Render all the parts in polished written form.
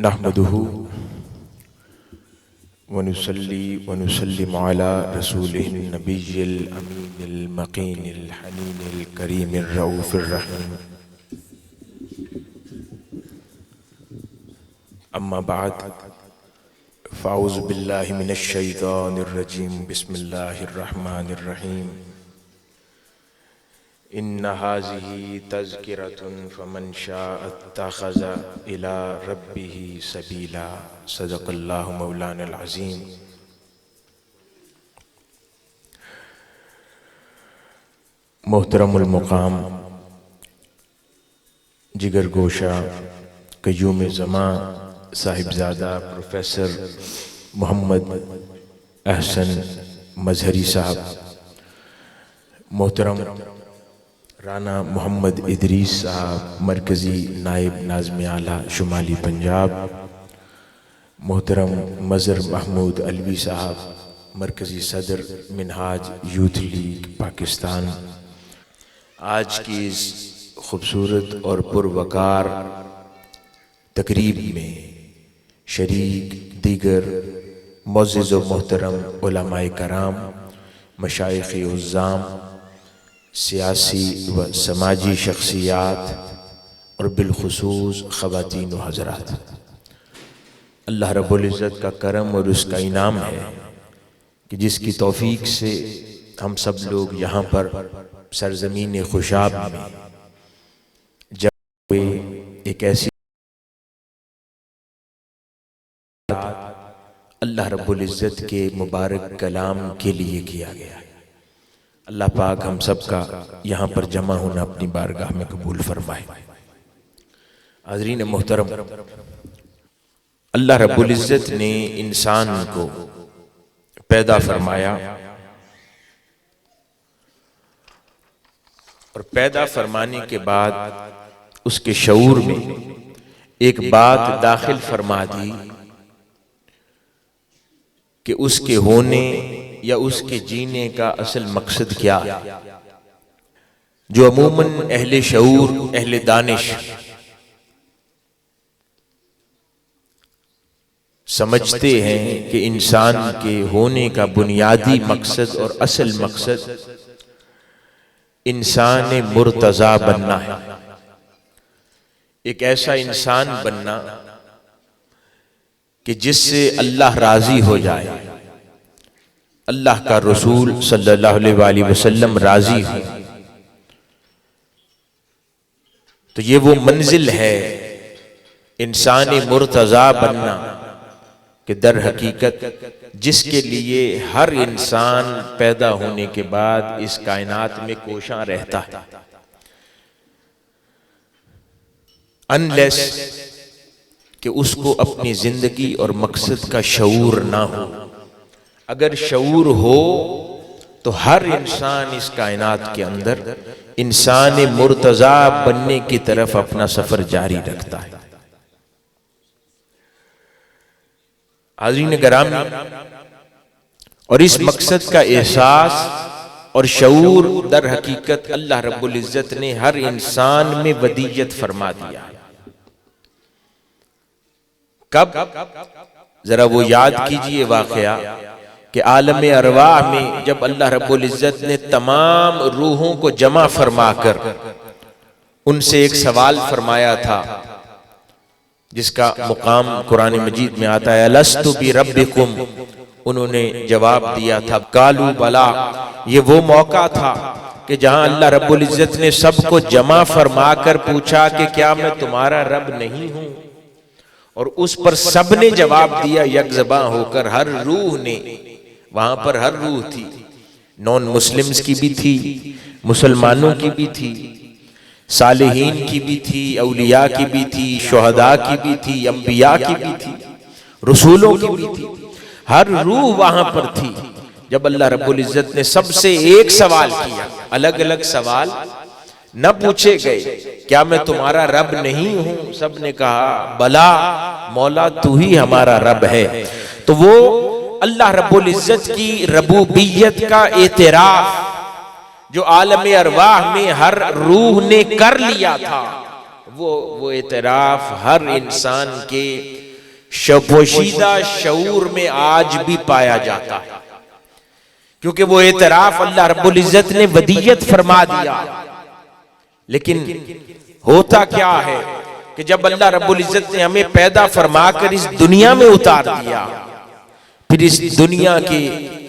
नहमदुहु व नुसल्ली व नुसल्लिमु अला रसूलिहिन नबिय्यिल अमीनिल मकीनिल हनीनिल करीमिर रऊफिर रहीम। अम्मा बाद फ़ाऊज़ु बिल्लाहि मिनश शैतानिर रजीम। बिस्मिल्लाहिर रहमानिर रहीम। इन्ना हाज़िही तज़किरतुन फ़मन शाअ इत्तख़ज़ इला रब्बिही सबीला। सदक़ल्लाहु मौलानल अज़ीम। मोहतरमुल मुक़ाम जिगर गोशा क़य्यूम ज़मां साहिबजादा प्रोफेसर मोहम्मद अहसन मजहरी साहब, मोहतरम राना मोहम्मद इदरीस साहब मरकज़ी नायब नाज़िम आला शुमाली पंजाब, मोहतरम मज़हर महमूद अलवी साहब मरकज़ी सदर मिनहाज यूथ लीग पाकिस्तान, आज की इस खूबसूरत और पुरवकार तकरीब में शरीक दीगर मुअज़्ज़िज़ व मोहतरम उलमाए कराम, मशाइख़ उज़्ज़ाम, सियासी व समाजी शख्सियात और बिलखुसूस ख़वातीन व हज़रात, अल्लाह रब्बुल इज़्ज़त का करम और उसका इनाम है कि जिसकी तौफ़ीक़ से हम सब लोग यहाँ पर सरज़मीन खुशाब में जब हुए एक ऐसी अल्लाह रब्बुल इज़्ज़त के मुबारक कलाम के लिए किया गया है। अल्लाह पाक हम सब का यहाँ पर जमा होना अपनी बारगाह में कबूल फरमाए। हाज़रीन मोहतरम, अल्लाह रब्बुल इज़्ज़त ने इंसान को पैदा फरमाया और पैदा फरमाने के बाद उसके शऊर में एक बात दाखिल फरमा दी कि उसके होने या उसके जीने का असल मकसद क्या है, जो अमूमन अहले शऊर अहले दानिश समझते हैं कि इंसान के होने का बुनियादी मकसद और असल मकसद इंसान मुर्तज़ा बनना है, एक ऐसा इंसान बनना कि जिससे अल्लाह राजी हो जाए, अल्लाह का रसूल सल्लल्लाहु अलैहि वसल्लम राजी हो। तो ये वो मंजिल है इंसान मुर्तज़ा बनना कि दर हकीकत जिसके लिए हर इंसान पैदा होने के बाद इस कायनात में कोशां रहता है, अनलेस कि उसको अपनी जिंदगी और मकसद का शऊर ना हो। अगर शऊर हो तो हर इंसान इस कायनात के अंदर इंसान मुर्तज़ा बनने की तरफ अपना सफर जारी रखता है। हाज़रीन गिरामी, और इस मकसद का एहसास और शऊर दर हकीकत अल्लाह रब्बुल इज़्ज़त ने हर इंसान में वदीयत फरमा दिया। कब? जरा वो याद कीजिए वाक़या कि आलम अरवाह में जब अल्लाह रब्बुल इज़्ज़त ने तमाम रूहों को जमा फरमाकर उनसे एक सवाल फरमाया था, जिसका मुकाम कुरान मजीद में आता है, अलस्तु बि रब्बिकुम। उन्होंने जवाब दिया था कालू बला। ये वो मौका था कि जहां अल्लाह रब्बुल इज़्ज़त ने सबको जमा फरमा कर पूछा कि क्या मैं तुम्हारा रब नहीं हूं, और उस पर सबने जवाब दिया यकज़बां होकर। हर रूह ने, वहां पर हर रूह थी, नॉन मुस्लिम्स की भी थी, मुसलमानों की भी थी, सालिहीन की भी थी, औलिया की भी थी, शुहदा की भी थी, अंबिया की भी थी, रसूलों की भी थी। हर रूह वहां पर थी जब अल्लाह रब्बुल इज़्ज़त ने सबसे एक सवाल किया। अलग अलग सवाल न पूछे गए, क्या मैं तुम्हारा रब नहीं हूं? सब ने कहा बला मौला, तू ही हमारा रब है। तो वो अल्लाह रब्बुल इज़्ज़त की रबूबियत का एतराफ जो आलम अरवाह में हर रूह ने कर लिया था, वो एतराफ हर इंसान के पोशीदा शऊर में आज भी पाया जाता है, क्योंकि वो एतराफ अल्लाह रब्बुल इज्जत ने वदीयत फरमा दिया। लेकिन होता क्या है कि जब अल्लाह रब्बुल इज्जत ने हमें पैदा फरमाकर इस दुनिया में उतार दिया, फिर इस दुनिया के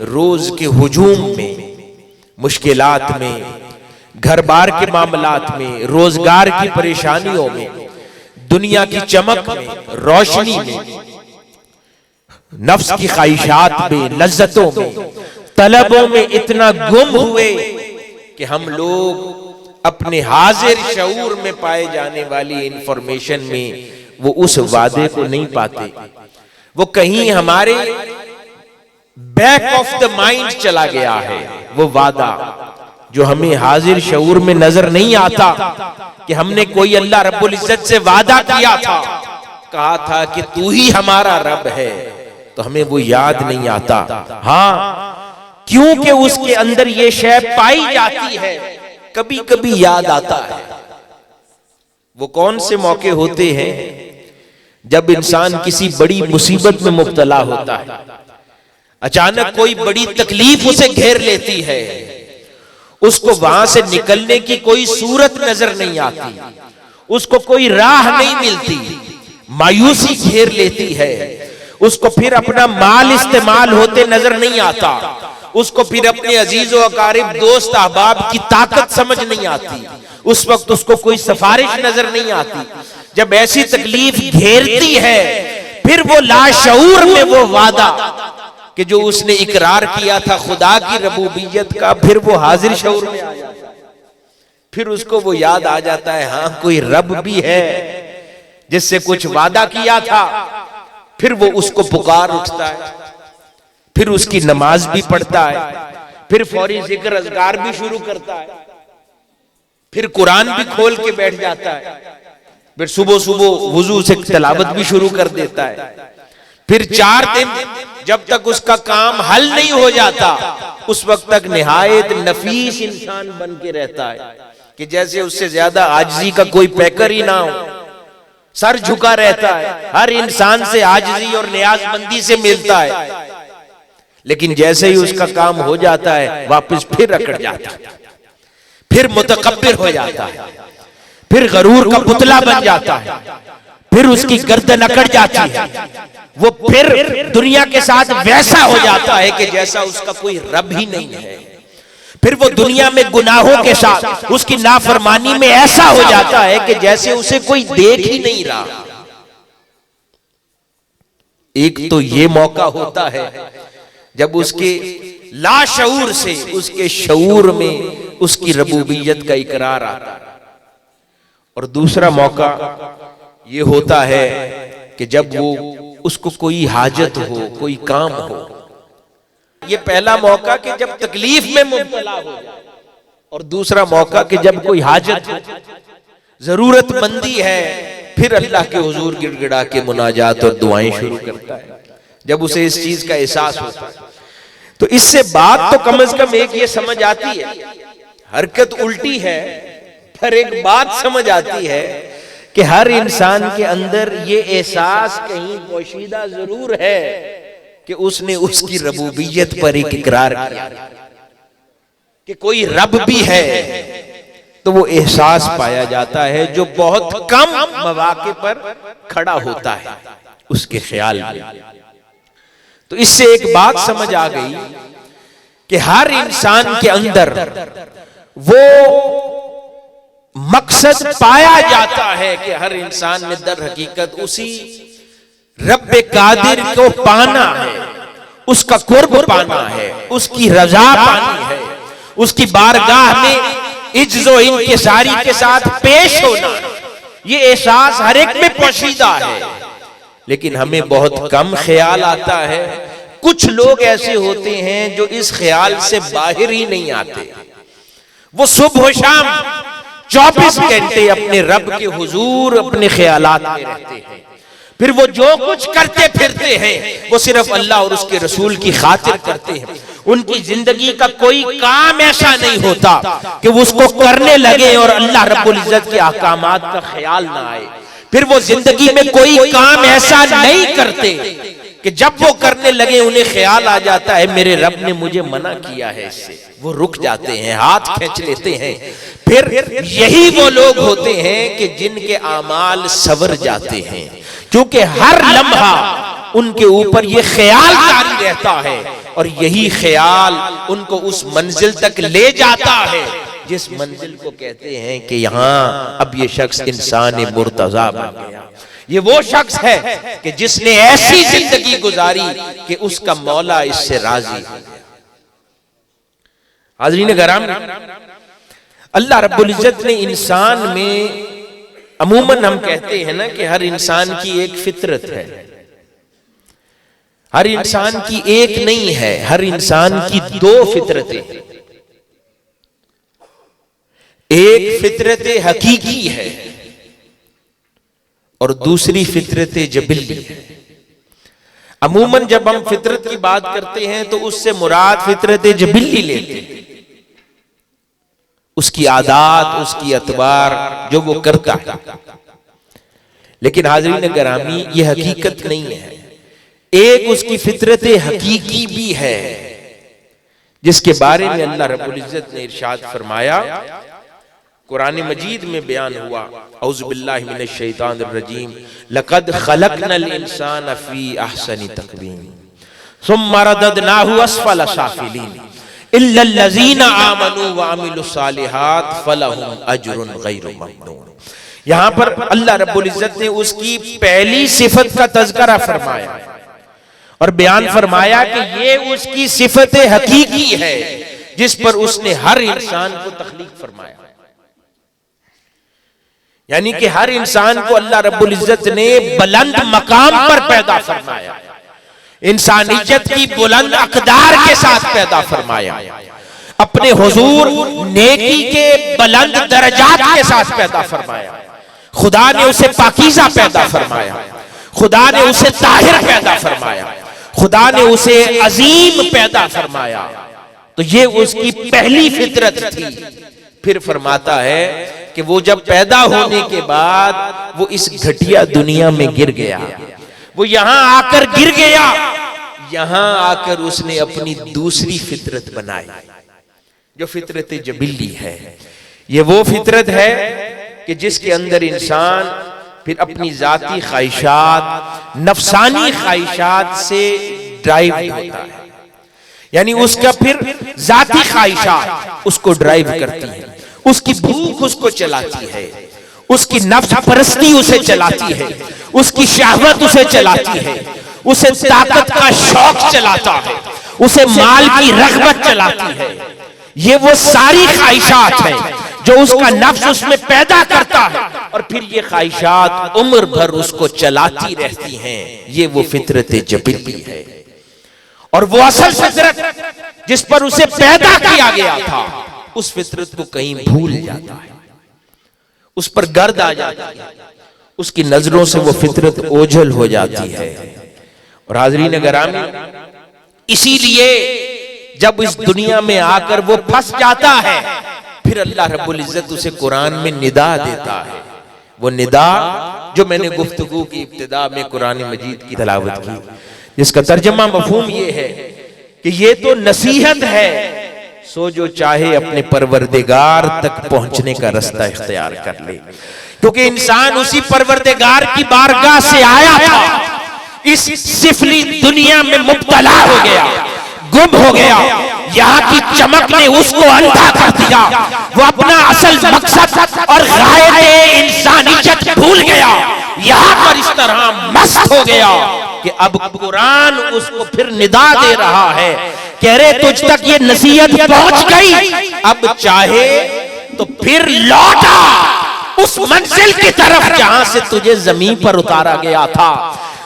रोज के हुजूम में, मुश्किलात में, घर बार के मामलात में, रोजगार की परेशानियों में, दुनिया की चमक में, रोशनी में, नफ्स की ख्वाहिशात में, लज्जतों में, तलबों में इतना गुम हुए कि हम लोग अपने हाजिर शऊर में पाए जाने वाली इंफॉर्मेशन में वो उस वादे को नहीं पाते। वो कहीं हमारे बैक ऑफ द माइंड चला गया है। वो वादा जो हमें हाजिर शऊर में नजर नहीं आता कि हमने कोई अल्लाह रब्बुल इज्जत से वादा किया था, कहा था कि तू ही हमारा रब है, तो हमें वो याद नहीं आता। हाँ, क्योंकि उसके अंदर ये शय पाई जाती है, कभी कभी याद आता है। वो कौन से मौके होते हैं जब इंसान किसी बड़ी मुसीबत में मुब्तला होता है, अचानक कोई बड़ी तकलीफ उसे घेर लेती है, उसको वहां से निकलने की कोई सूरत नजर नहीं आती, उसको कोई राह नहीं मिलती, मायूसी घेर लेती है, उसको फिर अपना माल इस्तेमाल होते नजर नहीं आता, उसको फिर अपने अजीज व अकारिब दोस्त अहबाब की ताकत समझ नहीं आती, उस वक्त उसको कोई सिफारिश नजर नहीं आती। जब ऐसी तकलीफ घेरती है, फिर वो लाशऊर में वो वादा कि जो उसने इकरार किया था खुदा की रबूबियत का, फिर वो हाजिर शऊर में आ जाता है। फिर उसको वो याद आ जाता है, हाँ कोई रब भी है जिससे कुछ वादा किया था। फिर वो उसको पुकार उठता है, फिर उसकी नमाज भी पढ़ता है, फिर फौरी जिक्र अज़कार भी शुरू करता है, फिर कुरान भी खोल के बैठ जाता है, फिर सुबह सुबह वुजू से तिलावत भी शुरू कर देता है। फिर 4 दिन जब तक उसका काम हल नहीं हो जाता, उस वक्त तक निहायत नफीस इंसान बन के रहता है कि जैसे उससे ज्यादा आजिज़ी का कोई पैकर ही ना हो। सर झुका रहता है, हर इंसान से आजिज़ी और नियाजमंदी से मिलता है, लेकिन जैसे ही उसका काम हो जाता है वापस फिर अकड़ जाता है, फिर मुतकब्बिर हो जाता है, फिर गरूर का पुतला बन जाता है, फिर उसकी गर्दन अकड़ जाती है, वो फिर दुनिया के साथ वैसा हो जाता है कि जैसा उसका कोई रब ही नहीं है। फिर वो दुनिया में गुनाहों के साथ उसकी नाफरमानी में ऐसा हो जाता है कि जैसे उसे कोई देख ही नहीं रहा। एक तो ये मौका होता है जब उसके लाशऊर से उसके शऊर में उसकी रबूबियत का इकरार आता है, और दूसरा मौका ये होता है कि जब वो उसको कोई हाजत हो, कोई काम हो। ये पहला मौका कि जब तकलीफ में मुब्तला हो जाए, और दूसरा मौका कि जब कोई हाजत हो, जरूरतमंदी है, फिर अल्लाह के हुजूर गिड़गिड़ा के मुनाजात और दुआएं शुरू करता है, जब उसे इस चीज का एहसास होता है। तो इससे बात तो कम से कम एक ये समझ आती है, हरकत उल्टी है पर एक बात समझ आती है कि हर इंसान के अंदर ये एहसास कहीं पोशीदा जरूर है कि उसने उसकी रबूबियत पर एक इकरार किया कि कोई रब भी है। तो वो एहसास पाया जाता है जो बहुत कम मौके पर खड़ा होता है उसके ख्याल में। तो इससे एक बात समझ आ गई कि हर इंसान के अंदर वो मकसद पाया जाता है कि हर इंसान में दर हकीकत उसी रब्बे कादिर को पाना है, उसका कुर्ब पाना है, उसकी रजा पानी है, उसकी बारगाह में इज्जो इनकिसारी के साथ पेश होना। ये एहसास हर एक में पोशीदा है, लेकिन हमें बहुत कम ख्याल आता है। कुछ लोग ऐसे होते हैं जो इस ख्याल से बाहर ही नहीं आते। वो सुबह शाम 24 घंटे अपने रब के हुजूर अपने ख्यालात में रहते हैं। फिर वो जो कुछ करते फिरते हैं वो सिर्फ अल्लाह और उसके रसूल की खातिर करते हैं। उनकी जिंदगी का कोई काम ऐसा नहीं होता कि वो उसको करने लगे और अल्लाह रब्बुल इज्जत के अहकामात का ख्याल ना आए। फिर वो जिंदगी में कोई काम ऐसा नहीं करते कि जब वो करने लगे उन्हें ख्याल आ जाता है मेरे रब ने मुझे मना किया है इससे, वो रुक जाते हैं, हाथ खींच लेते हैं। फिर यही वो लोग होते हैं कि जिनके आमाल सवर जाते हैं, क्योंकि हर लम्हा उनके ऊपर ये ख्याल जारी रहता है और यही ख्याल उनको उस मंजिल तक ले जाता है जिस मंजिल को कहते हैं कि यहाँ अब ये शख्स इंसान मुर्तजा बन गया। ये वो शख्स है कि जिसने ऐसी जिंदगी गुजारी कि उसका मौला इससे राजी हो गया। हाज़रीन किराम, अल्लाह रब्बुल इज्जत ने इंसान में, अमूमन हम कहते हैं ना कि हर इंसान की एक फितरत है, हर इंसान की एक नहीं है, हर इंसान की दो फितरतें हैं। एक फितरत हकीकी है और दूसरी फितरत जबिल्ली है। अमूमन जब हम फितरत की बात करते हैं तो उससे मुराद फितरत जबिल्ली लेते हैं, उसकी आदात, उसकी अतबार जो वो करता है। लेकिन हाज़रीन गिरामी, ये हकीकत नहीं है। एक उसकी फितरत हकीकी भी है जिसके बारे में अल्लाह रब्बुल इज्जत ने इरशाद फरमाया, कुरान मजीद में बयान हुआ, औज़ु बिल्लाहि मिनश शैतानिर रजीम, लक़द खलक़नल इंसान फ़ी अहसनि तक़वीम सुम्मा रददनाहु अस्फ़ला साफ़िलीन इल्लल लज़ीना आमनू व अमिलुस सालिहात फ़लहुम अज्रुन गैरु ममनून। यहां पर अल्लाह रब्बुल इज्जत ने उसकी पहली सिफत का तज़किरा फरमाया और बयान फरमाया कि ये उसकी सिफत हकीकी है जिस पर उसने हर इंसान को तख्लीक फरमाया। यानी कि हर इंसान को अल्लाह रब्बुल इज्जत ने बुलंद मकाम पर पैदा फरमाया, इंसानियत की बुलंद अक़दार के साथ पैदा फरमाया, अपने हुजूर नेकी के बुलंद दरजात के साथ पैदा फरमाया। खुदा ने उसे पाकीज़ा पैदा फरमाया, खुदा ने उसे ताहिर पैदा फरमाया, खुदा ने उसे अजीम पैदा फरमाया। तो ये उसकी पहली फितरत थी। फिर फरमाता है कि वो जब पैदा होने के बाद वो इस घटिया दुनिया में गिर गया, वो यहां आकर गिर गया, यहां आकर उसने अपनी दूसरी फितरत बनाई जो फितरत जबिल्ली है। ये वो फितरत है कि जिसके अंदर इंसान फिर अपनी जाती ख्वाहिशात, नफसानी ख्वाहिशात से ड्राइव होता है, यानी उसका फिर जाती ख्वाहिशात उसको ड्राइव करती है, उसकी भूख उसको चलाती है, उसकी नफ्स परस्ती उसे चलाती है, उसकी शहवत उसे चलाती है, उसे ताकत का शौक चलाता है, उसे माल की रग़बत चलाती है। ये वो सारी ख्वाहिशात हैं जो उसका नफ्स उसमें पैदा करता है और फिर ये ख्वाहिशात उम्र भर उसको चलाती रहती हैं। ये वो फितरत जबिल्ली है और वो असल फितरत जिस पर उसे पैदा किया गया था, उस फितरत को कहीं भूल जाता है, उस पर गर्द आ जाती है, उसकी नजरों से वो फितरत ओझल हो जाती है। और हाज़रीन गिरामी, इसीलिए जब इस दुनिया में आकर वो फंस जाता है, फिर अल्लाह रब्बुल इज्जत उसे कुरान में निदा देता है। वो निदा जो मैंने गुफ्तगू की इब्तिदा में कुरान मजीद की तलावत की, जिसका तर्जमा मफहूम ये है कि ये तो नसीहत है, सो जो चाहे अपने परवरदिगार तक पहुंचने का रास्ता इख्तियार कर ले, क्योंकि इंसान उसी परवरदिगार की बारगाह से आया था, इस सिफली दुनिया में मुब्तला हो गया, गुम हो गया, यहाँ की चमक ने उसको अंधा कर दिया, वो अपना असल मकसद और गायब इंसानियत भूल गया, यहाँ पर इस तरह मस्त हो गया कि अब कुरान उसको फिर निदा दे रहा है, कह रहे तुझ तक ये नसीहत पहुंच गई, अब चाहे तो फिर लौटा उस मंजिल की तरफ जहां से तुझे जमीन पर उतारा गया था।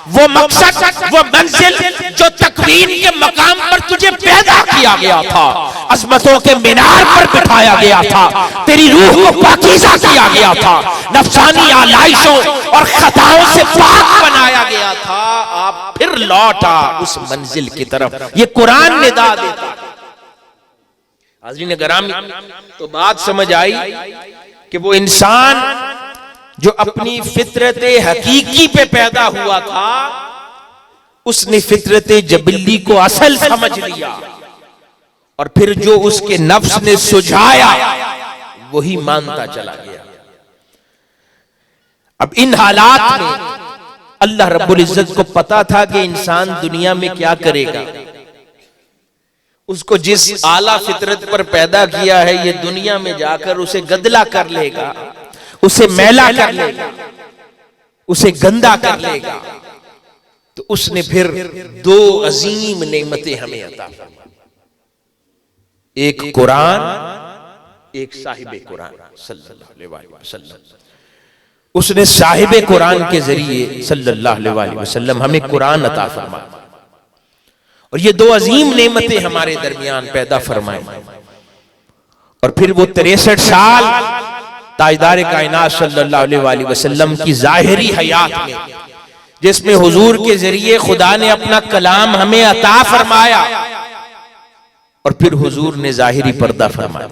वो मकसद, वो मंजिल जो तकवीन के मकाम पर तुझे पैदा किया गया था, अज़मतों के मीनार पर बिठाया गया था, तेरी रूह को पाकीज़ा किया गया था, नफसानी आलाइशों और खताओं से पाक बनाया गया था, आप फिर लौटा उस मंजिल की तरफ। ये कुरान निदा देता। हाज़रीन गिरामी, तो बात समझ आई कि वो इंसान जो अपनी फितरत हकीकी पे पैदा हुआ था, उसने फितरत जबिल्ली को असल समझ लिया और फिर जो उसके नफ्स ने सुझाया वही मानता चला गया। अब इन हालात में अल्लाह रब्बुल इज्जत को पता था कि इंसान दुनिया में क्या करेगा। उसको जिस आला फितरत पर पैदा किया है, ये दुनिया में जाकर उसे गदला कर लेगा, उसे मैला कर लेगा, उसे गंदा कर लेगा। तो उसने फिर दो अजीम नेमतें हमें अता फरमाई, एक कुरान, एक साहिबे कुरान सल्लल्लाहु अलैहि वसल्लम। उसने साहिबे कुरान के जरिए सल्लल्लाहु अलैहि वसल्लम हमें कुरान अता फरमाया और ये दो अजीम नेमतें हमारे दरमियान पैदा फरमाई। और फिर वो 63 साल ताजदार कायनात सल्लल्लाहु अलैहि वसल्लम की जाहिरी हयात में, जिसमें हुजूर के जरिए खुदा ने अपना कलाम हमें अता फरमाया और फिर हुजूर ने जाहिरी पर्दा फरमाया,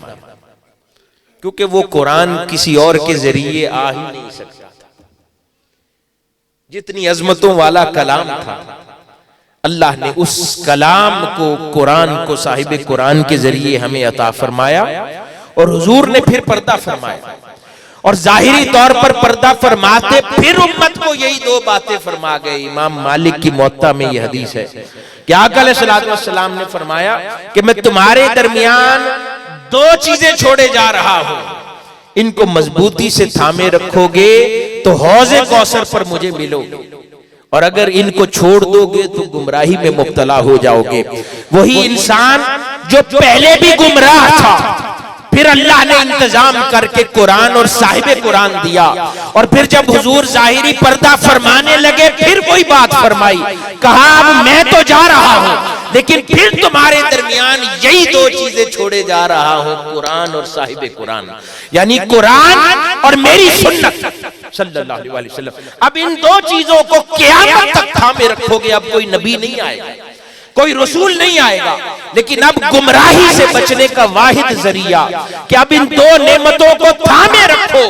क्योंकि वो कुरान किसी और के जरिए आ ही नहीं सकता था। जितनी अजमतों वाला कलाम था, अल्लाह ने उस कलाम को, कुरान को साहिब कुरान के जरिए हमें अता फरमाया और हुजूर ने फिर पर्दा फरमाया। और जाहिरी तौर पर पर्दा फरमाते फिर उम्मत को यही दो बातें फरमा गए। इमाम मालिक की मुअत्ता में यह हदीस है कि आका अलैहिस्सलातु वस्सलाम ने फरमाया कि मैं तुम्हारे दरमियान दो चीजें छोड़े जा रहा हूं, इनको मजबूती से थामे रखोगे तो हौज़े कौसर पर मुझे मिलोगे, और अगर इनको छोड़ दोगे तो गुमराही में मुब्तला हो जाओगे। वही इंसान जो पहले भी गुमराह था, फिर अल्लाह ने इंतजाम करके कुरान और साहिबे कुरान दिया, और फिर जब हुजूर जाहिरी पर्दा फरमाने लगे फिर वही बात फरमाई, कहा अब मैं तो जा रहा हूं लेकिन फिर तुम्हारे दरमियान यही दो चीजें छोड़े जा रहा हूं, कुरान और साहिबे कुरान, यानी कुरान और मेरी सुन्नत सल्लल्लाहु अलैहि वसल्लम। अब इन दो चीजों को क़यामत तक थामे रखोगे। अब कोई नबी नहीं आएगा, कोई रसूल नहीं आएगा, लेकिन अब गुमराही से बचने का वाहिद जरिया कि अब इन दो नेमतों को थामे रखो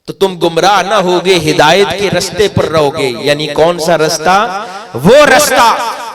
तो तुम गुमराह ना होगे, हिदायत के रास्ते पर रहोगे। यानी कौन सा रास्ता? वो रास्ता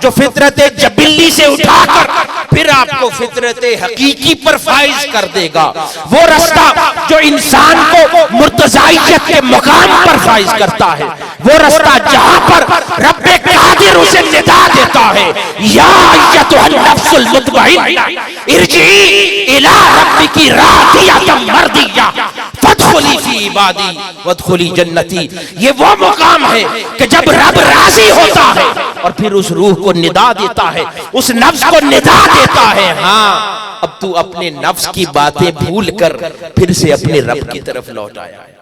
जो फितरत जबिल्ली से उठाकर फिर आपको फितरत हकीकी पर फाइज कर देगा, वो रास्ता जो इंसान को मुर्तजाइयत के मुकाम पर फाइज करता है, वो रास्ता जहां पर रब्बे कादिर उसे निदा देता है, या अय्यतुहन नफ्सुल मुतमइन्ना इरजिई इला रब्बिकी रादियतम मर्दिया फदखुली फी इबादी वदखुली जन्नती। ये वो मुकाम है कि जब रब राजी होता है और फिर उस रूह को निदा देता है, उस नफ्स को निदा देता है, हाँ अब तू अपने नफ्स की बातें भूल कर फिर से अपने रब की तरफ लौट आया है।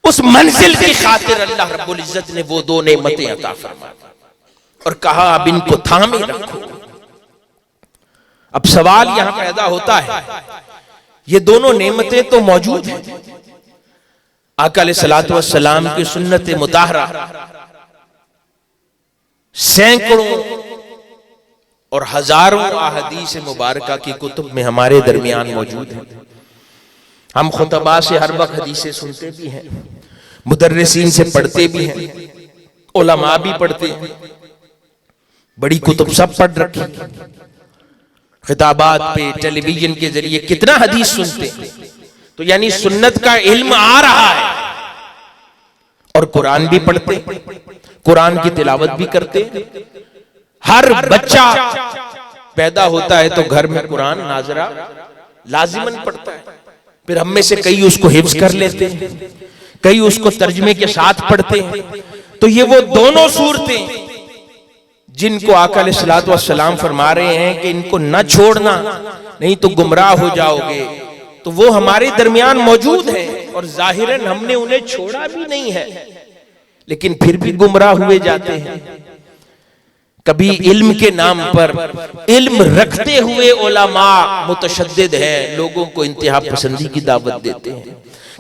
उस मंजिल की खातिर अल्लाह रब्बुल इज्जत ने वो दो नेमतें अता फरमाई और कहा अब इनको थामे रखो। अब सवाल यहां पैदा होता है, ये दोनों नेमतें तो मौजूद हैं, आका अलैहिस्सलातु वस्सलाम की सुन्नत मुताहरा सैकड़ों और हजारों अहादीस मुबारका की कुतुब में हमारे दरमियान मौजूद है। हम खुतबा से हर वक्त हदीसें सुनते भी हैं, मुदर्रिसीन से पढ़ते भी हैं, उलमा भी पढ़ते हैं, बड़ी कुतुब सब पढ़ रखी, खिताबात पे टेलीविजन के जरिए कितना हदीस सुनते हैं। तो यानी सुन्नत का इल्म आ रहा है और कुरान भी पढ़ते, कुरान की तिलावत भी करते। हर बच्चा पैदा होता है तो घर में कुरान नाजरा लाजिमन पढ़ता है, फिर हम में से कई उसको हिफ्ज कर लेते हैं, कई उसको तर्जमे के साथ पढ़ते हैं। तो ये वो दोनों सूरतें जिनको आका अलैहिस्सलातु वस्सलाम फरमा रहे हैं कि इनको न छोड़ना नहीं तो गुमराह हो जाओगे, तो वो हमारे दरमियान मौजूद है और जाहिरन हमने उन्हें छोड़ा भी नहीं है, लेकिन फिर भी गुमराह हुए जाते हैं। कभी इल्म के नाम पर, इल्म रखते हुए उलमा मुतशद्दिद हैं, लोगों को इंतहा पसंदी की दावत देते हैं,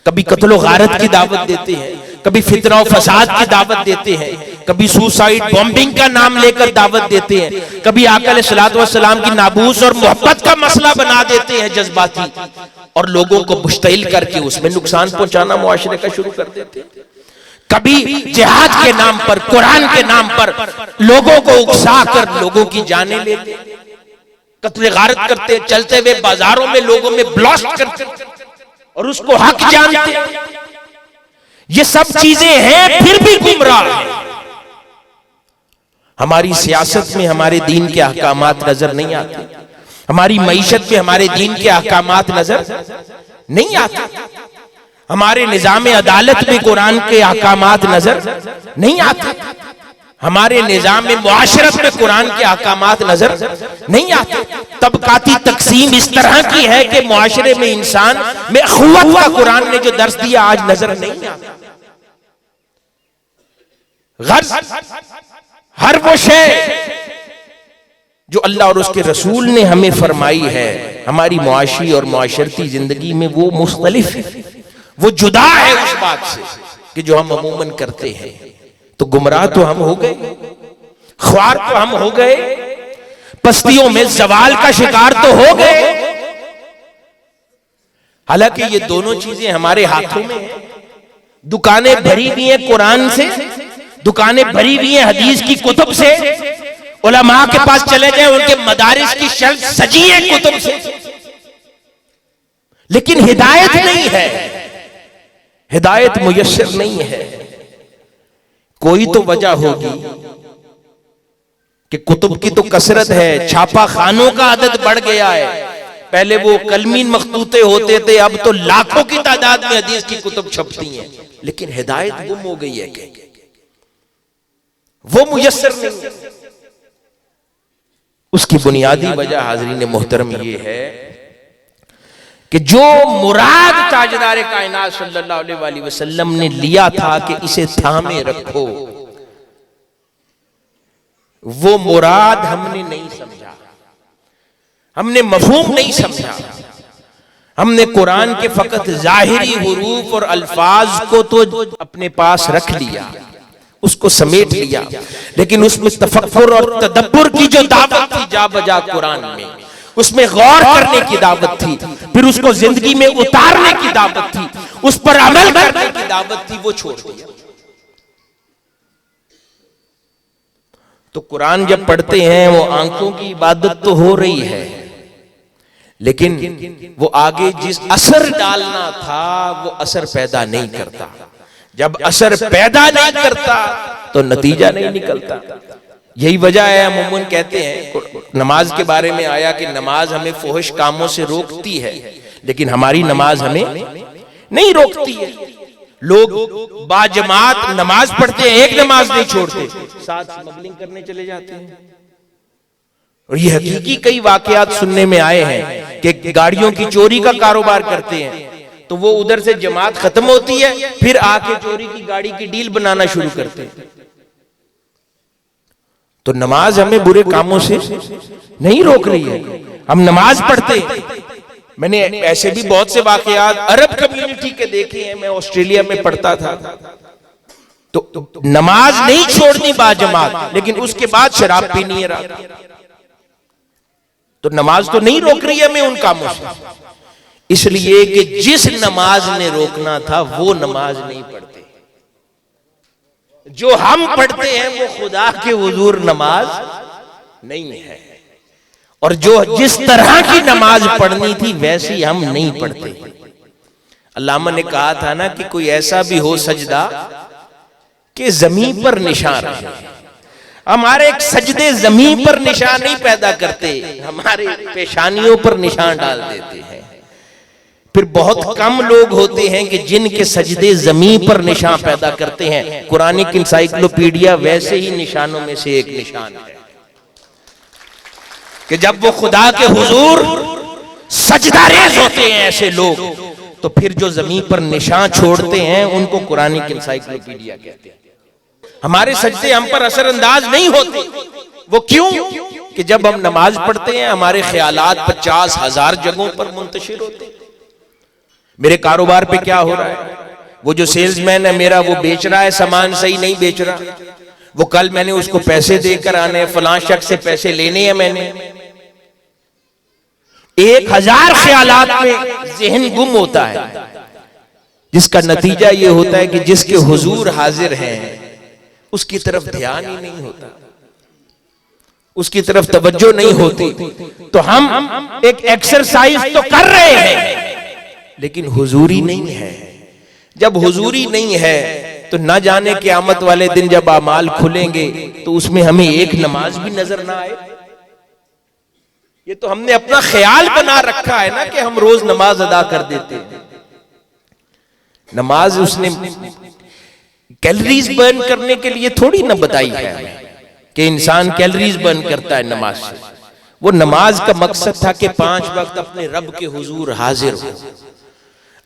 कभी कत्ल गारत की दावत देते हैं, कभी फितना और फसाद की दावत देते हैं, कभी सुसाइड बॉम्बिंग का नाम लेकर दावत देते हैं, कभी आका अलैहिस्सलातु वस्सलाम की नाबूस और मोहब्बत का मसला बना देते हैं जज्बाती, और लोगों को मुश्तइल करके उसमें नुकसान पहुंचाना मुआशरे का शुरू कर देते हैं। कभी जिहाद के नाम पर, कुरान के नाम पर लोगों को उकसा कर लोगों की जानें लेते, कत्ल गारत करते, चलते हुए बाजारों में लोगों में ब्लास्ट करते और उसको हक जानते। ये सब चीजें हैं फिर भी गुमराह है। हमारी सियासत में हमारे दीन के अहकामात नजर नहीं आते, हमारी मईशत में हमारे दीन के अहकामात नजर नहीं आते, हमारे निजाम अदालत में कुरान के अहकामात नजर नहीं आते, हमारे निजाम मुआशरत में कुरान के अहकामात नजर नहीं आते। तबकाती तकसीम इस तरह की है कि मुआशरे में इंसान में अखुवत का कुरान ने जो दर्स दिया आज नजर नहीं आता। गर्ज हर वो शय जो अल्लाह और उसके रसूल ने हमें फरमाई है हमारी मुआशी और मुआशरती जिंदगी में, वो मुख्तलिफ है, वो जुदा है उस बात से कि जो हम अमूमन करते हैं। तो गुमराह तो हम हो गए, ख्वार तो हम हो गए, पस्तियों में जवाल का शिकार तो हो गए। हालांकि ये दोनों चीजें हमारे हाथों में हैं। दुकानें भरी हुई हैं कुरान से, दुकानें भरी हुई हैं हदीस की कुतुब से, उलमा के पास चले जाए उनके मदारिस की शेल्फ सजी है कुतुब से, लेकिन हिदायत नहीं है, हिदायत मुयस्सर नहीं है। कोई तो वजह होगी कि कुतुब की तो कसरत है, छापा खानों का आदत बढ़ गया है। पहले वो कलमीन मखतूते होते थे, अब तो लाखों की तादाद में हदीस की कुतुब छपती हैं, लेकिन हिदायत गुम हो गई है कि वो मुयस्सर नहीं है। उसकी बुनियादी वजह हाज़रीन मोहतरम ये है कि जो मुराद ताजदार कायनात सल्लल्लाहु अलैहि वसल्लम ने लिया था कि इसे थामे रखो, वो मुराद हमने नहीं समझा, हमने मफहूम नहीं समझा। हमने कुरान के फकत जाहिरी हुरूफ और अल्फाज को तो अपने पास रख लिया, उसको समेट लिया, लेकिन उसमें तफक्कुर और तदब्बुर की जो दावत थी जा बजा कुरान में, उसमें गौर करने की दावत थी, फिर उसको जिंदगी में उतारने की दावत थी, उस पर अमल करने की दावत थी, वो छोड़ दिया। तो कुरान जब पढ़ते हैं वो आंखों की इबादत तो हो रही है, लेकिन वो आगे जिस असर डालना था वो असर पैदा नहीं करता। जब असर पैदा नहीं करता तो नतीजा नहीं निकलता। यही वजह है अमूमन कहते हैं, नमाज के बारे में आया कि नमाज हमें फुहश कामों से रोकती है, लेकिन हमारी नमाज हमें नहीं रोकती है। लोग बाजमात नमाज पढ़ते हैं, एक नमाज नहीं छोड़ते, साथ स्मगलिंग करने चले जाते हैं। और ये हकीकी कई वाकयात सुनने में आए हैं कि गाड़ियों की चोरी का कारोबार करते हैं, तो वो उधर से जमात खत्म होती है, फिर आके चोरी की गाड़ी की डील बनाना शुरू करते हैं। तो नमाज हमें बुरे कामों से नहीं रोक रही है, हम नमाज पढ़ते हैं। मैंने ऐसे भी बहुत से वाकयात अरब कम्युनिटी के देखे हैं, मैं ऑस्ट्रेलिया में पढ़ता था, तो नमाज नहीं छोड़नी बाजमात, लेकिन उसके बाद शराब पीनी है रात। तो नमाज तो नहीं रोक रही है हमें उन कामों से, इसलिए कि जिस नमाज ने रोकना था वो नमाज नहीं पढ़ते। जो हम पढ़ते हैं वो खुदा के हुजूर नमाज नहीं है, और जो जिस तरह की नमाज पढ़नी थी वैसी हम नहीं पढ़ते। अल्लामा ने कहा था ना कि कोई ऐसा भी हो सजदा कि जमीन पर निशान रहे। हमारे एक सजदे जमीन पर निशान नहीं पैदा करते, हमारे पेशानियों पर निशान डाल देते हैं। फिर बहुत कम लोग होते हैं कि जिनके सजदे जमीन पर निशान पैदा करते हैं। कुरानिक इंसाइक्लोपीडिया वैसे ही निशानों में से एक निशान है कि जब वो खुदा के हुजूर सजदारेज होते हैं ऐसे लोग, तो फिर जो जमीन पर निशान छोड़ते हैं उनको कुरानिक इंसाइक्लोपीडिया कहते हैं। हमारे सजदे हम पर असरअंदाज नहीं होते। वो क्यों? कि जब हम नमाज पढ़ते हैं हमारे ख्यालात 50,000 जगहों पर मुंतशिर होते हैं। मेरे कारोबार पे क्या हो रहा है, वो जो सेल्समैन है मेरा वो बेच रहा है सामान, सही नहीं बेच रहा, वो कल मैंने उसको पैसे देकर आने, फलां शख्स से पैसे लेने हैं मैंने। 1000 ख्यालात में ज़हन गुम होता है, जिसका नतीजा ये होता है कि जिसके हुजूर हाजिर हैं उसकी तरफ ध्यान ही नहीं होता, उसकी तरफ तवज्जो नहीं होती। तो हम एक एक्सरसाइज तो कर रहे हैं लेकिन हुजूरी नहीं है। जब हुजूरी नहीं है तो ना जाने क़यामत वाले दिन जब आमाल खुलेंगे तो उसमें हमें एक नमाज भी नजर ना आए। ये तो हमने अपना ख्याल बना रखा है ना कि हम रोज नमाज अदा कर देते हैं। नमाज उसने कैलोरीज बर्न करने के लिए थोड़ी ना बताई है कि इंसान कैलोरीज बर्न करता है नमाज से। वो नमाज का मकसद था कि 5 वक्त अपने रब के हुजूर हाजिर हो,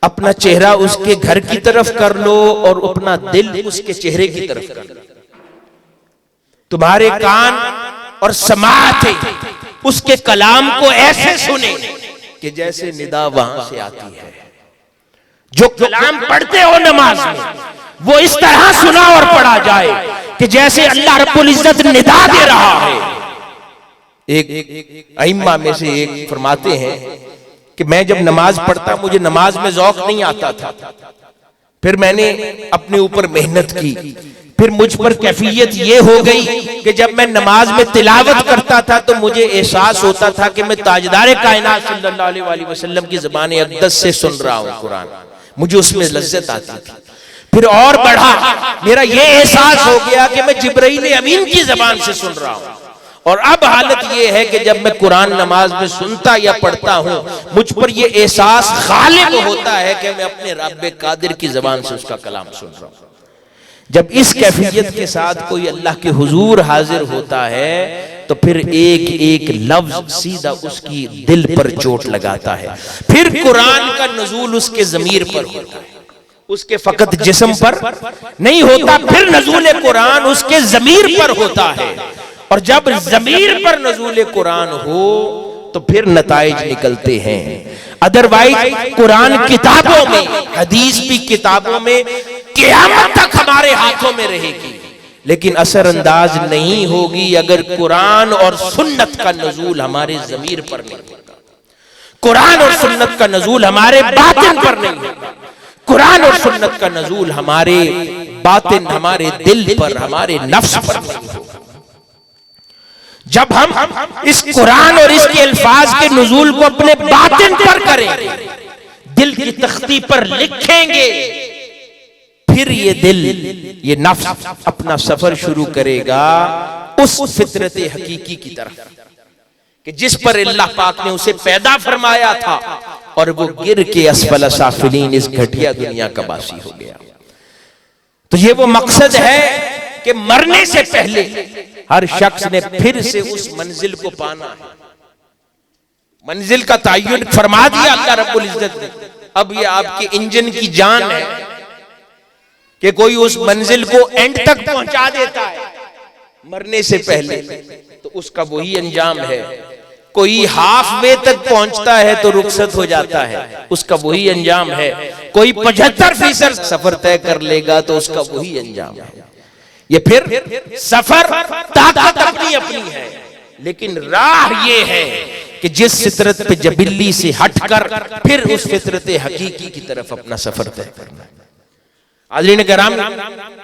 अपना चेहरा उसके घर की तरफ कर लो और अपना दिल उसके चेहरे की तरफ कर लो। तुम्हारे कान और समाअत उसके कलाम को ऐसे सुने कि जैसे निदा वहां से आती है। जो कलाम पढ़ते हो नमाज में वो इस तरह सुना और पढ़ा जाए कि जैसे अल्लाह रब्बुल इज्जत निदा दे रहा है। एक अइम्मा में से एक फरमाते हैं कि मैं जब नमाज पढ़ता मुझे नमाज में ज़ौक़ नहीं आता था, फिर मैंने अपने ऊपर मेहनत की, फिर मुझ पर कैफियत ये हो गई कि जब मैं नमाज में तिलावत करता था तो मुझे एहसास होता था कि मैं ताजदार कायनात सल्लल्लाहु अलैहि वसल्लम की ज़बान अक़दस से सुन रहा हूँ कुरान। मुझे उसमें लज्जत आती थी। फिर और बढ़ा, मेरा ये एहसास हो गया कि मैं जिब्राइल अमीन की ज़बान से सुन रहा हूँ। और अब हालत यह है कि जब मैं कुरान नमाज में सुनता या पढ़ता हूं मुझ पर यह एहसास गालिब होता है कि मैं अपने रब्बे कादिर की ज़बान से उसका कलाम सुन रहा हूं। जब इस कैफियत के साथ कोई अल्लाह के हुजूर हाजिर होता है तो फिर एक एक लफ्ज सीधा उसकी दिल पर चोट लगाता है। फिर कुरान का नुज़ूल उसके ज़मीर पर होता है, उसके फकत जिस्म पर नहीं होता। फिर नुज़ूल कुरान उसके ज़मीर पर होता है। और जब ज़मीर पर नुज़ूल कुरान हो तो फिर नताइज निकलते हैं। अदरवाइज कुरान किताबों में, हदीस भी किताबों में क़यामत तक हमारे हाथों में रहेगी, लेकिन असरअंदाज नहीं होगी अगर कुरान और सुन्नत का नुज़ूल हमारे ज़मीर पर नहीं होगा, कुरान और सुन्नत का नुज़ूल हमारे बातिन पर नहीं होगा, कुरान और सुन्नत का नुज़ूल हमारे बातिन, हमारे दिल पर, हमारे नफ्स पर नहीं होगा। जब हम इस कुरान और इसके अल्फाज के नुज़ूल को अपने बातिन पर करेंगे, दिल की तख्ती पर लिखेंगे, फिर ये दिल, ये नफ्स अपना सफर शुरू करेगा उस फितरत हकीकी की तरफ कि जिस पर अल्लाह पाक ने उसे पैदा फरमाया था और वो गिर के असफल साफिलीन, इस घटिया दुनिया का बासी हो गया। तो ये वो मकसद है कि मरने से पहले हर शख्स ने फिर से उस मंजिल को पाना है। मंजिल का तय्युन फरमा दिया अल्लाह रब्बुल इज्जत ने। अब ये आपके इंजन की जान है कि कोई उस मंजिल को एंड तक पहुंचा देता है मरने से पहले, तो उसका वही अंजाम है। कोई हाफ वे तक पहुंचता है तो रुखसत हो जाता है, उसका वही अंजाम है। कोई 75% सफर तय कर लेगा तो उसका वही अंजाम है। ये फिर सफर ताकत अपनी अपनी है, लेकिन राह ये है कि जिस फितरत पे जबिल्ली से हटकर फिर उस फितरत हकीकी की तरफ अपना सफर तय करना है। हाज़रीन किराम,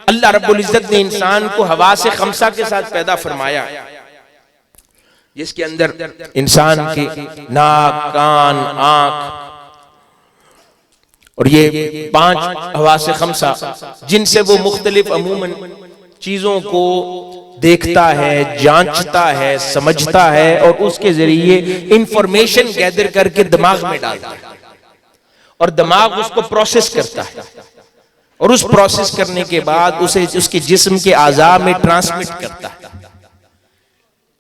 अल्लाह रब्बुल इज्जत ने इंसान को हवा से खमसा के साथ पैदा फरमाया, जिसके अंदर इंसान के नाक, कान, आंख और ये 5 हवा से खमसा, जिनसे वो मुख्तलिफ अमूमन चीजों को देखता है, जांचता है, समझता है और उसके जरिए इंफॉर्मेशन गैदर करके दिमाग में डालता है और दिमाग उसको प्रोसेस करता है और उस प्रोसेस करने के बाद उसे उसके जिस्म के आज़ा में ट्रांसमिट करता है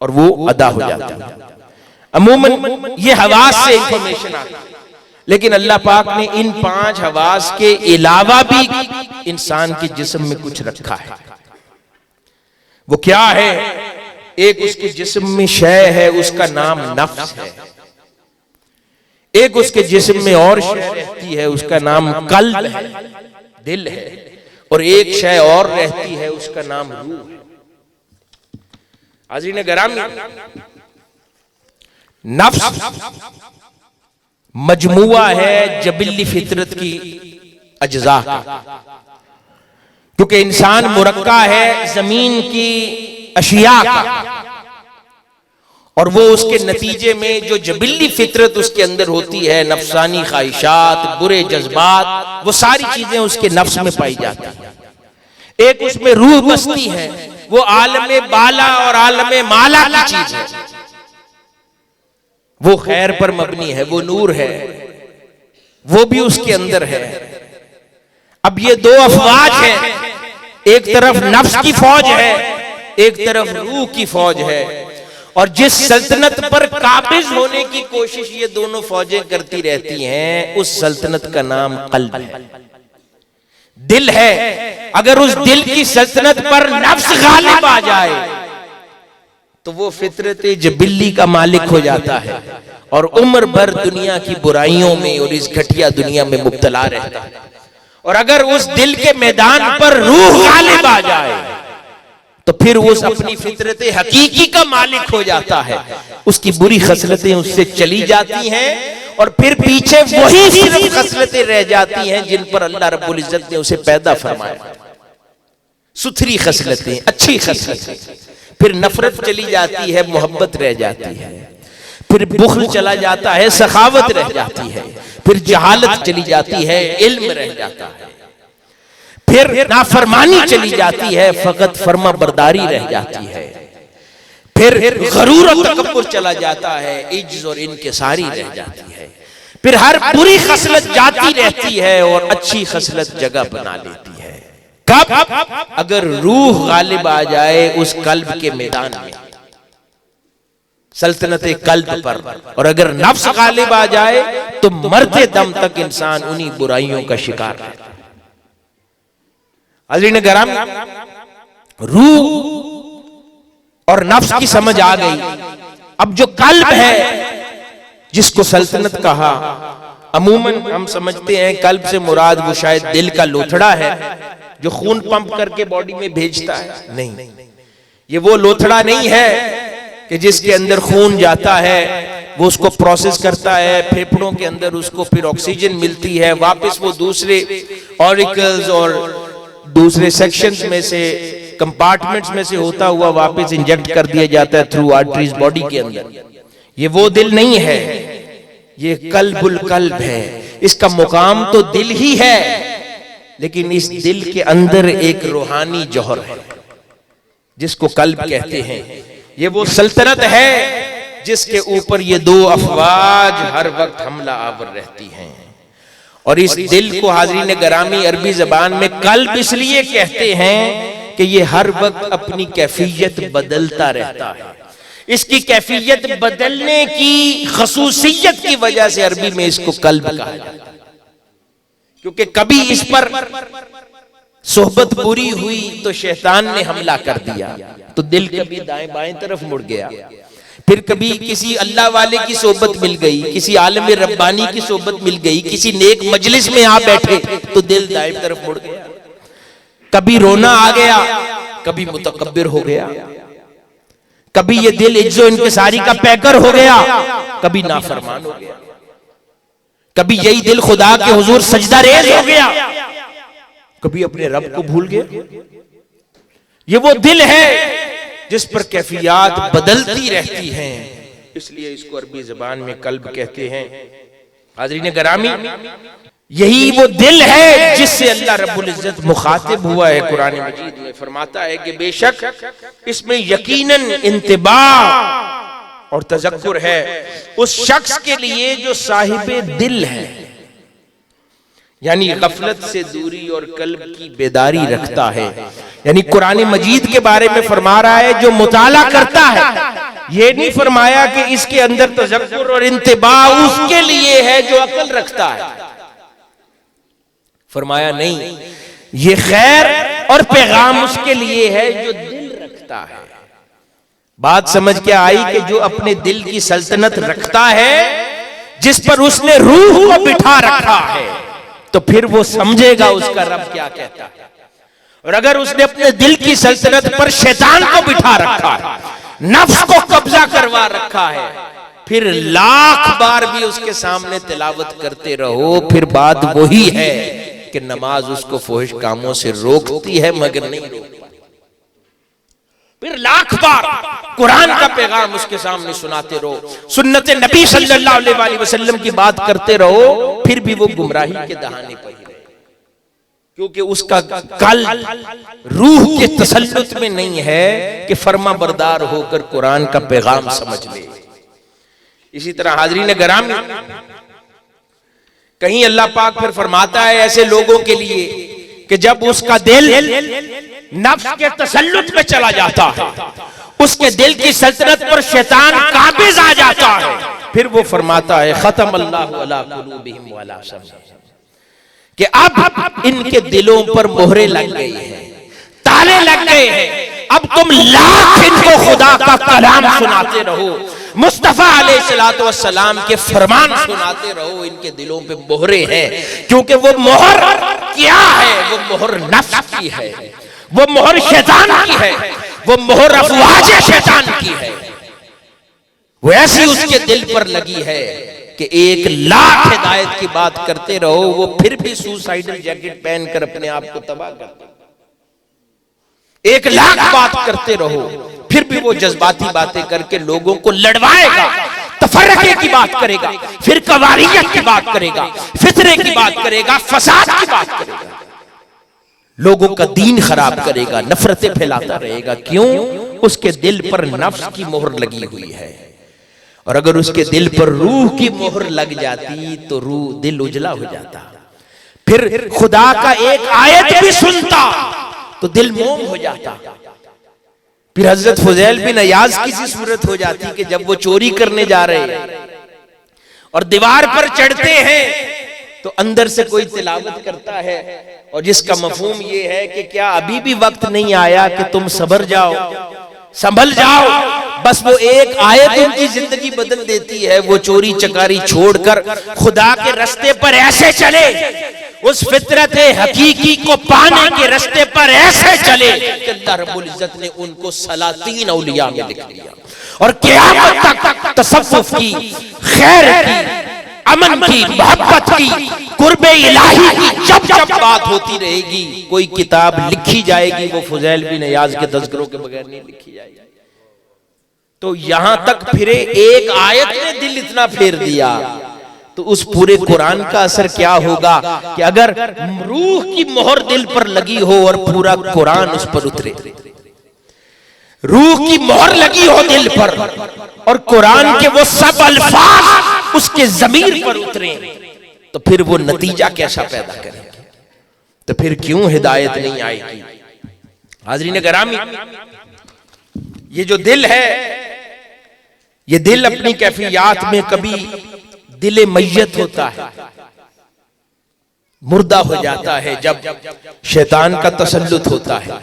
और वो अदा हो जाता है। अमूमन ये हवास से इंफॉर्मेशन आती है, लेकिन अल्लाह पाक ने इन 5 हवास के अलावा भी इंसान के जिस्म में कुछ रखा है। वो क्या है? एक उसके जिस्म में शय है, उसका नाम नफ्स है। एक उसके जिस्म में और शय रहती है, उसका नाम कल्ब है, दिल है। और एक शय और रहती है, उसका नाम रूह है। हाज़रीन गिरामी, नफ्स मजमुआ है जबिल्ली फितरत की अज्जा का, क्योंकि इंसान मुरक्का है जमीन की अशिया का, और वो उसके नतीजे में जो जबिल्ली फितरत उसके अंदर होती है, नफसानी ख्वाहिशात, बुरे जज्बात, वो सारी चीजें उसके नफ्स में पाई जाती है। एक उसमें रूह बसती है, वो आलमे बाला और आलमे माला की चीज है, वो खैर पर मबनी है, वो नूर है, वो भी उसके अंदर है। अब ये दो अफवाज है, एक तरफ नफ्स की फौज है, एक तरफ रूह की फौज है, और जिस सल्तनत पर काबिज होने की कोशिश ये दोनों फौजें करती रहती हैं, उस सल्तनत का नाम कल्ब है, दिल है। अगर उस दिल की सल्तनत पर नफ्स गालिब आ जाए तो वो फितरत जबिल्ली का मालिक हो जाता है और उम्र भर दुनिया की बुराइयों में और इस घटिया दुनिया में मुब्तला रहता है। और अगर उस दिल के मैदान पर रूह गालिब आ जाए तो फिर वो अपनी फितरत हकीकी का मालिक हो जाता है, उसकी बुरी खसलतें उससे चली जाती हैं और फिर पीछे वही सिर्फ खसलतें रह जाती हैं जिन पर अल्लाह रब्बुल इज्जत ने उसे पैदा फरमाया, सुथरी खसलतें, अच्छी खसलतें। फिर नफरत चली जाती है, मोहब्बत रह जाती है, फिर बुख्ल चला जाता है, सखावत रह जाती है, फिर जहालत चली जाती है, इल्म रह जाता है, फिर नाफरमानी चली जाती है, फकत फर्मा बरदारी रह जाती है, फिर गरूर और तकब्बुर चला जाता है, इज्ज और इनकिसारी रह जाती है, फिर हर बुरी खसलत जाती रहती है और अच्छी खसलत जगह बना लेती है। कब? अगर रूह गालिब आ जाए उस कल्ब के मैदान में, सल्तनत कल्ब पर, और अगर नफ्स गालिब आ जाए तो मरते दम तक इंसान उन्हीं बुराइयों का शिकार रहता है। अज़ीज़ गिरामी, रूह और नफ्स की समझ आ गई। अब जो कल्ब है जिसको सल्तनत कहा, अमूमन हम समझते हैं कल्ब से मुराद वो शायद दिल का लोथड़ा है जो खून पंप करके बॉडी में भेजता है। नहीं, ये वो लोथड़ा नहीं है कि जिसके अंदर खून जाता है, वो उसको प्रोसेस करता है, फेफड़ों के अंदर उसको फिर ऑक्सीजन मिलती है, वापस वो दूसरे ऑरिकल्स और दूसरे सेक्शंस में से, कंपार्टमेंट्स में से होता हुआ वापस इंजेक्ट कर दिया जाता है थ्रू आर्टरीज बॉडी के अंदर। ये वो दिल नहीं है, ये कल्बुल कल्ब है। इसका मुकाम तो दिल ही है, लेकिन इस दिल के अंदर एक रूहानी जौहर है जिसको कल्ब कहते हैं। ये वो सल्तनत है जिसके ऊपर ये दो अफवाज हर वक्त हमला आवर रहती हैं। और इस दिल को हाज़रीन गिरामी अरबी ज़बान में कल्ब इसलिए कहते हैं कि ये हर वक्त अपनी कैफियत बदलता रहता है। इसकी कैफियत बदलने की खसूसियत की वजह से अरबी में इसको कल्ब कहा जाता है, क्योंकि कभी इस पर सोहबत बुरी हुई तो शैतान ने हमला कर दिया तो दिल कभी दाएं बाएं तरफ मुड़ गया, फिर कभी किसी अल्लाह वाले की सोहबत मिल गई, किसी आलम रब्बानी की सोहबत मिल गई, किसी नेक मजलिस में आ बैठे तो दिल दाएं तरफ मुड़ गया, कभी रोना आ गया, कभी मुतकब्बिर हो गया, कभी ये दिल इज्जो इनकिसारी का पैकर हो गया, कभी नाफरमान हो गया, कभी यही दिल खुदा के हुजूर सजदा रेज हो गया, कभी अपने रब को भूल गया। ये वो दिल है जिस पर कैफियत बदलती रहती हैं, इसलिए इसको अरबी ज़बान में कल्ब कहते हैं। हाज़रीन गिरामी, यही वो दिल है जिससे अल्लाह रब्बुल इज्जत मुखातिब हुआ है कुरान मजीद में। फरमाता है कि बेशक इसमें यकीनन इंतिबाह और तज़क्कुर है उस शख्स के लिए जो साहिबे दिल है, यानी गफलत से दूरी और कल्ब की बेदारी रखता है। यानी कुरान मजीद के बारे में फरमा रहा है जो मुताला करता है। ये नहीं फरमाया कि इसके अंदर तज़क्कुर और इंतिबाह उसके लिए है जो अक्ल रखता है, फरमाया नहीं, ये खैर और पैगाम उसके लिए है जो दिल रखता है। बात समझ के आई कि जो अपने दिल की सल्तनत रखता है, जिस पर उसने रूह को बिठा रखा है, तो फिर वो समझेगा उसका रब क्या कहता है। और अगर उसने अपने दिल की सल्तनत पर शैतान को बिठा रखा है, नफ्स को कब्जा करवा रखा है, फिर लाख बार भी उसके सामने तिलावत करते रहो, फिर बात वही है कि नमाज उसको फौहिश कामों से रोकती है मगर नहीं रोकती। फिर लाख बार कुरान का पैगाम उसके सामने सुनाते रहो, सुन्नत नबी सल्लल्लाहु अलैहि वसल्लम की बात करते रहो, फिर भी वो गुमराही के दहाने पर ही रहे, क्योंकि उसका कल रूह के तसल्लुत में नहीं है कि फर्मा बरदार होकर कुरान का पैगाम समझ ले। इसी तरह हाज़रीन गिरामी, कहीं अल्लाह पाक फिर फरमाता है ऐसे लोगों के लिए कि जब उसका दिल नफ्स के तसल्लुत में चला जाता है, उसके दिल की सल्तनत पर शैतान काबिज आ जाता है, फिर वो फरमाता है खत्म अल्लाहु अला कुलूबिहिम व अला समइहिम, कि अब इनके दिलों पर मोहरे लग गई हैं, ताले लग गए हैं। अब तुम लाख इनको खुदा का कलाम सुनाते रहो, मुस्तफा अलैहिस्सलातु वस्सलाम के फरमान सुनाते रहो, इनके दिलों पे मोहरे हैं, क्योंकि वो मोहर क्या है? वो मोहर नफ्स की है, वो मोहर शैतान की है, वो मोहर अफवाज शैतान की है। वो ऐसी उसके दिल पर लगी है कि 1 लाख हिदायत की बात करते रहो, वो फिर भी सुसाइडल जैकेट पहनकर अपने आप को तबाह करते। 1 लाख बात करते रहो, फिर भी वो जज्बाती बातें करके लोगों को लड़वाएगा, तफर्रके की बात करेगा, फिर कवारियत की बात करेगा, फितरे की बात करेगा, फसाद की बात करेगा, लोगों का दीन खराब करेगा, नफरतें फैलाता रहेगा। क्यों? उसके दिल पर नफ्स की मोहर लगी हुई है। और अगर उसके दिल पर रूह की मोहर लग जाती तो रूह दिल उजला हो जाता, फिर खुदा का एक आयत भी सुनता तो दिल मोम हो जाता। फिर हजरत फुजैल बिन अयाज की सी सूरत हो जाती कि जब वो चोरी करने जा रहे और दीवार पर चढ़ते हैं तो अंदर से कोई तिलावत करता है, और जिसका मफहूम ये है कि क्या अभी भी वक्त नहीं आया कि तुम सबर जाओ, संभल जाओ। बस वो एक आयत उनकी जिंदगी बदल देती है। वो चोरी चकारी छोड़कर खुदा के रास्ते पर ऐसे चले, उस फितरत हकीकी को पाने के रास्ते पर ऐसे चले कि अल्लाह रब्बुल इज्जत ने उनको सलातीन औलिया में लिख लिया। और क़यामत तक तसव्वुफ की, खैर की, अमन की, मोहब्बत की, कुर्बे इलाही की जब जब बात होती रहेगी, कोई किताब लिखी जाएगी वो फुजैल बिन अयाज के तज़किरों के बगैर नहीं लिखी जाएगी। तो यहां तक फिरे एक आयत ने दिल इतना फेर दिया, तो उस पूरे कुरान का असर क्या होगा कि अगर रूह की मोहर दिल पर लगी हो और पूरा कुरान उस पर उतरे। रूह की मोहर लगी हो दिल पर और कुरान के वो सब अल्फाज उसके ज़मीर पर उतरे, तो फिर वो नतीजा कैसा पैदा करेंगे? तो फिर क्यों हिदायत नहीं आएगी? हाज़रीन गिरामी, ये जो दिल है, ये दिल अपनी कैफियत में कभी दिले मैयत होता है, मुर्दा हो जाता है जब शैतान का तसल्लुत होता है।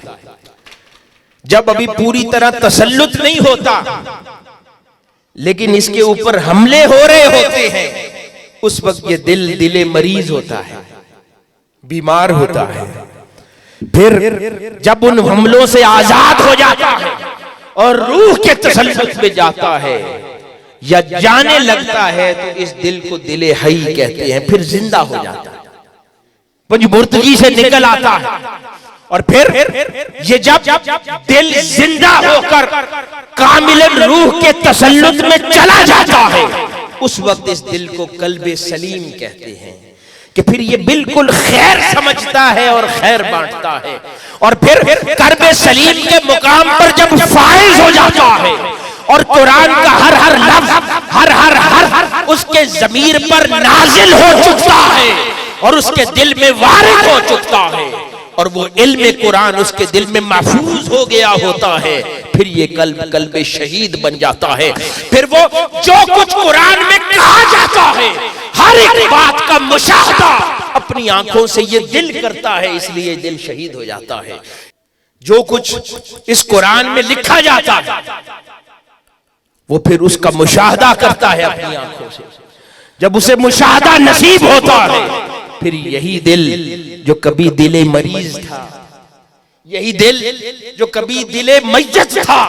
जब अभी पूरी तरह तसल्लुत नहीं होता लेकिन इसके ऊपर हमले हो रहे होते हैं, उस वक्त ये दिल दिले मरीज होता है, बीमार होता है। फिर जब उन हमलों से आजाद हो जाता है और रूह के तसल्लुत में जाता है या जाने लगता है, तो इस दिल को दिले हई कहते हैं। फिर जिंदा हो जाता है, मुर्दगी से निकल आता है। और फिर ये जब दिल जिंदा होकर कामिलन रूह के तसल्लुत में चला जाता है, उस वक्त इस दिल को कल्बे सलीम कहते हैं कि फिर ये बिल्कुल खैर समझता है और खैर बांटता है। और फिर कल्बे सलीम के मुकाम पर जब फाइज हो जाता है और कुरान का हर हर लफ्ज, हर हर हर उसके ज़मीर पर नाजिल हो चुका है और उसके दिल में वारिद हो चुका है और वो इल्म कुरान उसके दिल में महफूज हो गया होता है, फिर ये कल्ब शहीद बन जाता है। फिर वो जो कुछ कुरान में कहा जाता है, हर एक बात का मुशाहदा अपनी आंखों से ये दिल करता है, इसलिए दिल शहीद हो जाता है। जो कुछ इस कुरान में लिखा जाता है वो फिर उसका मुशाहदा करता है अपनी आंखों से। जब उसे मुशाहदा नसीब होता है, फिर यही दिल जो कभी दिले मरीज था, यही दिल जो कभी दिले मैयत था,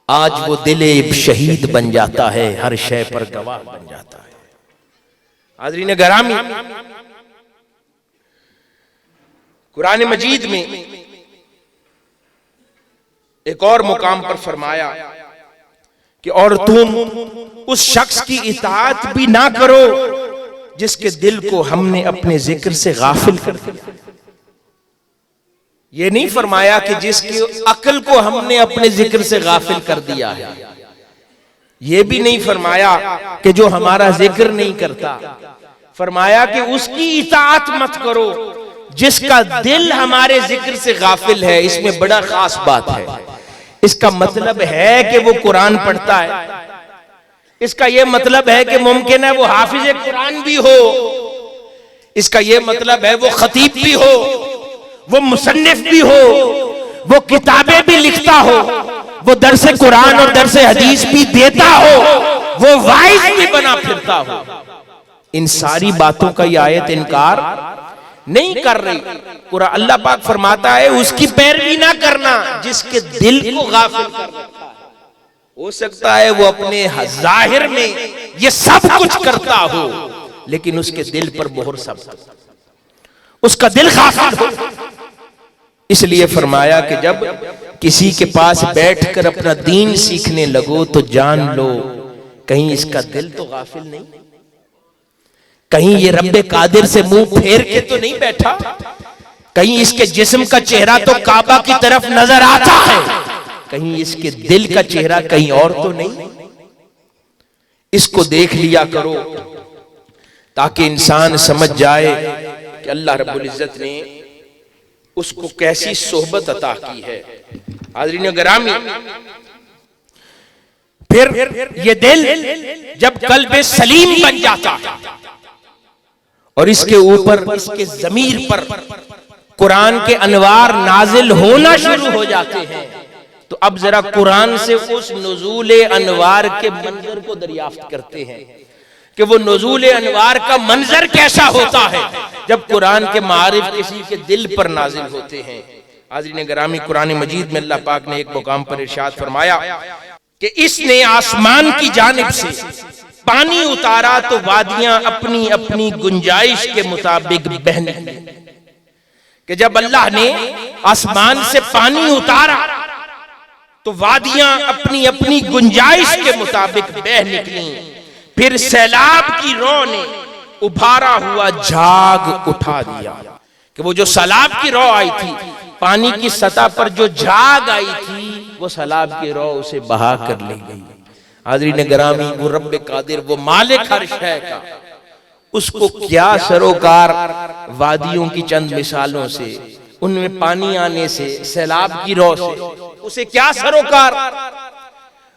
आज वो दिल शहीद बन जाता है, हर शय पर गवाह बन जाता है। हाज़रीन गिरामी, कुरान मजीद में एक और मुकाम पर फरमाया कि और तुम उस शख्स की इताअत भी ना करो जिसके दिल को हमने अपने जिक्र से गाफिल कर दिया। ये नहीं फरमाया कि जिसकी अक्ल को हमने अपने जिक्र से गाफिल कर दिया है, ये भी नहीं फरमाया कि जो हमारा जिक्र नहीं करता, फरमाया कि उसकी इताअत मत करो जिसका दिल हमारे जिक्र से गाफिल है। इसमें बड़ा खास बात है। इसका मतलब है कि वो कुरान पढ़ता है, इसका यह मतलब है कि मुमकिन है वो हाफिज कुरान भी हो, इसका यह मतलब है वो खतीब भी हो, वो मुसन्निफ भी हो, वो किताबें भी लिखता हो, वो दरस कुरान और दरस हदीस भी देता हो, वो वाइज भी बना फिरता हो। इन सारी बातों का यह आयत इनकार नहीं कर रही। कुरान अल्लाह पाक फरमाता है उसकी पैरवी ना करना जिसके दिल को गाफिल कर रखा है। हो सकता है वो अपने जाहिर में ये सब कुछ करता हो, लेकिन उसके दिल पर मोहर सब, उसका दिल गाफिल हो। इसलिए फरमाया कि जब किसी के पास बैठकर अपना दीन सीखने लगो तो जान लो कहीं इसका दिल तो गाफिल नहीं, कहीं ये रब्बे कादिर से मुंह फेर के तो नहीं बैठा, कहीं इसके जिस्म का चेहरा तो काबा की तरफ नजर आता है, कहीं इसके दिल का चेहरा कहीं और तो नहीं। इसको देख लिया करो ताकि इंसान समझ जाए कि अल्लाह रब्बुल इज्जत ने उसको कैसी सोहबत अता की है। हाज़रीन गिरामी, फिर ये दिल जब कल्ब सलीम बन जाता है और इसके ऊपर इसके ज़मीर पर कुरान के अनवार नाजिल होना शुरू हो जाते हैं, तो अब जरा कुरान से उस नुज़ूल अनवार के मंजर को दरियाफ्त करते हैं कि वो नुज़ूल अनवार का मंजर कैसा होता है जब कुरान के मारिफ किसी के दिल पर नाजिल होते हैं। हाज़रीन गिरामी, कुरान मजीद में अल्लाह पाक ने एक मुकाम पर इरशाद फरमाया कि इसने आसमान की जानिब से पानी उतारा तो वादियां अपनी अपनी गुंजाइश के मुताबिक बहने लगीं। कि जब अल्लाह ने आसमान से पानी उतारा तो वादियां अपनी अपनी गुंजाइश के मुताबिक बह निकली। फिर सैलाब की रौ ने उभारा हुआ झाग उठा दिया कि वो जो सैलाब की रौ आई थी, पानी की सतह पर जो झाग आई थी, वो सैलाब की रौ उसे बहा कर ले गई। हाज़रीन गिरामी, वो रब्बे कादिर, वो मालिक हर शय का, उसको क्या सरोकार वादियों की चंद मिसालों से, उनमें पानी आने से, सैलाब की रौ से, उसे क्या सरोकार।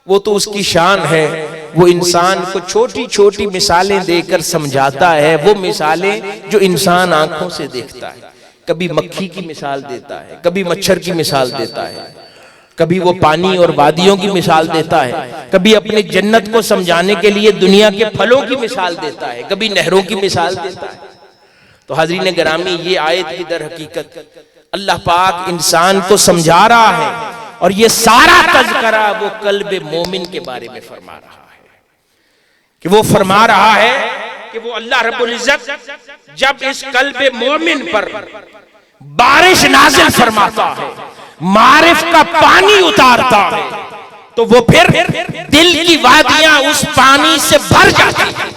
वो तो उसकी शान है। वो इंसान को छोटी छोटी मिसालें देकर समझाता है, वो मिसालें जो इंसान आंखों से देखता है। कभी मक्खी की मिसाल देता है, कभी मच्छर की मिसाल देता है, कभी वो पानी और वादियों की मिसाल देता है, कभी अपने जन्नत को समझाने के लिए दुनिया के फलों की मिसाल देता है, कभी नहरों की मिसाल देता है। तो हाज़रीन गिरामी, ये आयत की दर हकीकत अल्लाह पाक इंसान को समझा रहा है और ये सारा तज़किरा वो कल्ब मोमिन के बारे में फरमा रहा है कि वो फरमा रहा है कि वो अल्लाह रब्बुल इज्जत जब इस कल्ब मोमिन पर बारिश नाज़िल फरमाता है, मारिफ का पानी उतारता है, तो वो फिर दिल की वादियां उस पानी से भर जाती हैं।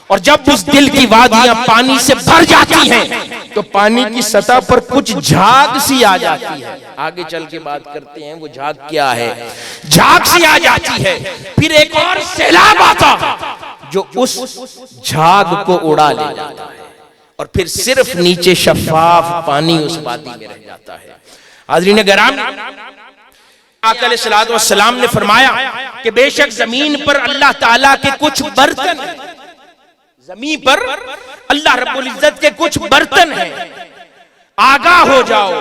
और जब उस दिल की वादियां पानी से भर जाती हैं तो पानी की सतह पर कुछ झाग सी आ जाती है। आगे चल के बात करते हैं वो झाग क्या है। झाग सी आ जाती है, फिर एक और सैलाब आता है जो उस झाग को उड़ा ले जाता है और फिर सिर्फ नीचे शफाफ पानी उस वादी में रह जाता है। हाज़रीन गिरामी, आका अलैहिस्सलातु वस्सलाम ने फरमाया कि बेशक जमीन पर अल्लाह ताला के कुछ बर्तन हैं, जमीन पर अल्लाह रब्बुल इज्जत के कुछ बर्तन हैं, आगाह हो जाओ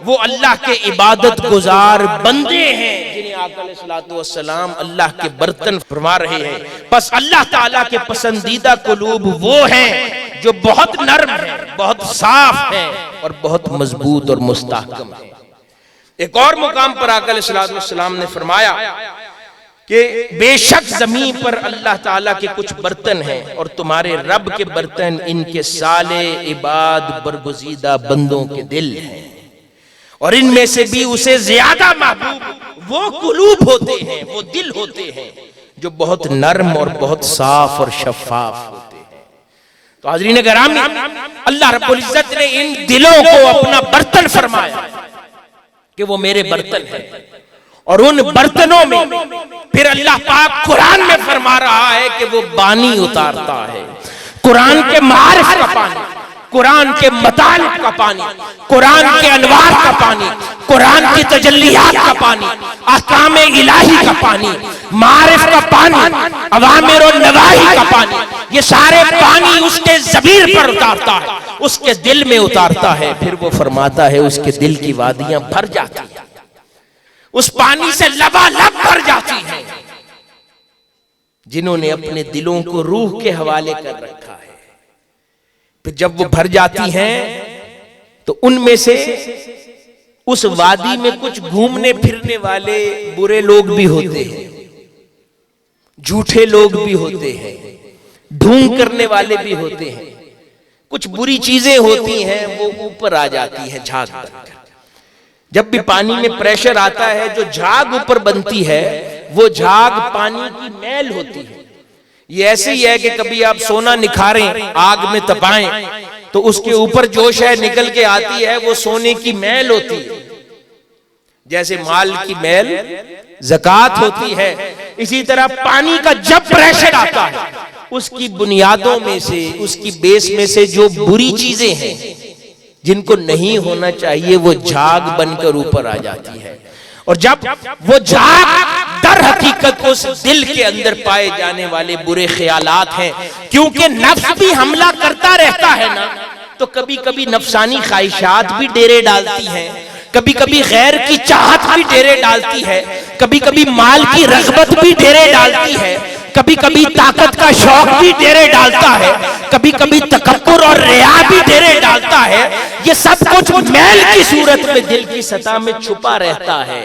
वो अल्लाह के इबादत गुजार बंदे हैं जिन्हें आका अलैहिस्सलातु वस्सलाम अल्लाह के बर्तन फरमा रहे हैं। बस अल्लाह ताला के पसंदीदा कुलूब वो हैं जो बहुत नर्म है, बहुत साफ है और बहुत मजबूत और मुस्तहकम है। एक और मुकाम पर आका अलैहिस्सलातु वस्सलाम ने फरमाया कि बेशक जमीन पर अल्लाह ताला के कुछ बर्तन हैं और तुम्हारे रब के बर्तन इनके साले इबाद बरगुज़ीदा बंदों के दिल हैं, और इनमें से भी उसे ज्यादा महबूब वो कुलूब होते हैं, वो दिल होते हैं जो बहुत नर्म और बहुत साफ और शफाफ होते हैं। तो हाज़रीन गिरामी, अल्लाह रब्बुल इज्जत ने इन दिलों को अपना बर्तन फरमाया कि वो मेरे बर्तन हैं, और उन बर्तनों में फिर अल्लाह पाक कुरान में फरमा रहा है कि वो पानी उतारता है, कुरान के मारिफ का पानी, कुरान के मतालिब का पानी, कुरान के अनवार का पानी, कुरान की तजल्लियात का पानी, अहकाम इलाही का पानी, मारिफ का पानी, अवामिर और नवाही का पानी, ये सारे पानी उसके ज़मीर पर उतारता है, उसके दिल में उतारता है। फिर वो फरमाता है उसके दिल की वादियां भर जाती हैं, उस पानी से लबालब भर जाती हैं। जिन्होंने अपने दिलों को रूह के हवाले कर रखा है, फिर जब वो भर जाती हैं तो उनमें से उस वादी में कुछ घूमने फिरने वाले बुरे लोग भी होते हैं, झूठे लोग भी होते हैं, ढोंग करने वाले भी होते हैं, कुछ बुरी चीजें होती हैं वो ऊपर आ जाती हैं झाग बनकर। जब भी पानी में प्रेशर आता है, जो झाग ऊपर बनती है वो झाग पानी की मैल होती है। ये ऐसे ही है कि कभी आप सोना निखारें, आग में तपाएं, तो उसके ऊपर जो शय निकल के आती है वो सोने की मैल होती है। जैसे माल की मैल ज़कात होती है, इसी तरह पानी का जब प्रेशर आता है उसकी बुनियादों में से, उसकी बेस में से जो बुरी चीजें हैं जिनको नहीं होना चाहिए वो झाग बनकर ऊपर आ जाती है। और जब वो झाग दर हकीकत उस दिल के अंदर पाए जाने वाले बुरे ख्यालात हैं, क्योंकि नफ्स भी हमला करता रहता है ना, तो कभी कभी नफसानी ख्वाहिशात भी डेरे डालती हैं, कभी कभी गैर की चाहत भी डेरे डालती है, कभी कभी माल की रग़बत भी डेरे डालती है, कभी कभी ताकत का शौक भी डेरे डालता है, कभी कभी तकब्बुर और रिया भी डेरे डालता है। ये सब कुछ मैल की सूरत में दिल की सतह में छुपा रहता है,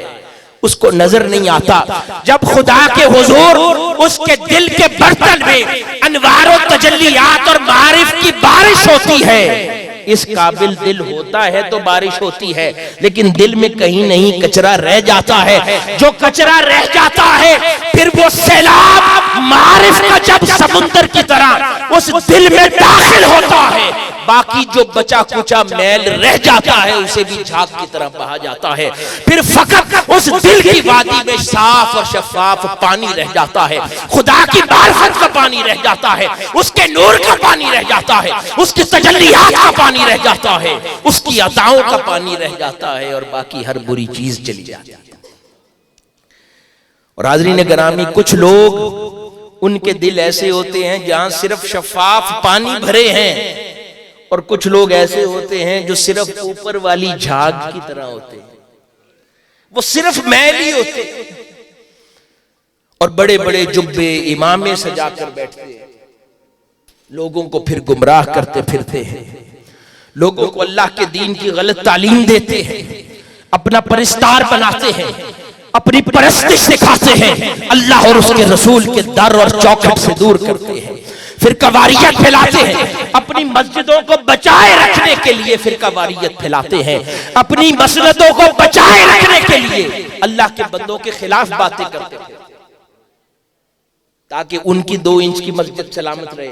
उसको नजर नहीं आता। जब खुदा के हुजूर उसके दिल के बर्तन में अनवार और तजल्लियात और मारिफ की बारिश होती है, इस काबिल दिल होता है तो बारिश होती है, लेकिन दिल में कहीं नहीं कचरा रह जाता है। जो कचरा रह जाता है फिर वो सैलाब मारिफ का जब समुंदर की तरह उस दिल में दाखिल होता है, बाकी जो बचा कुचा मैल रह जाता है उसे भी झाग की तरह बहा जाता है। फिर फकत उस दिल की वादी में साफ और शफाफ पानी रह जाता है, खुदा की मारिफत का पानी रह जाता है, उसके नूर का पानी रह जाता है, उसकी तजल्लियात का पानी रह जाता है, उसकी अताओं का पानी रह जाता है, और बाकी हर बुरी चीज चली जाती है। और हाज़रीन गिरामी, कुछ लोग उनके दिल ऐसे होते हैं जहां सिर्फ शफाफ पानी भरे हैं, और कुछ लोग ऐसे होते हैं जो सिर्फ ऊपर वाली झाग की तरह होते हैं, वो सिर्फ मैल ही होते हैं, और बड़े बड़े जुब्बे इमामे सजा कर बैठते हैं, लोगों को फिर गुमराह करते फिरते हैं, लोगों को अल्लाह के दीन की गलत तालीम देते हैं, अपना परिस्तार बनाते हैं, अपनी परस्तिश सिखाते हैं, अल्लाह और उसके रसूल के दर और चौखट से दूर करते हैं, फिर कवारियत फैलाते हैं, अपनी मस्जिदों को बचाए रखने के लिए फिर कवारियत फैलाते हैं, अपनी मसलतों को बचाए रखने के लिए अल्लाह के बंदों के खिलाफ बातें करते हैं, ताकि उनकी 2 इंच की मस्जिद सलामत रहे,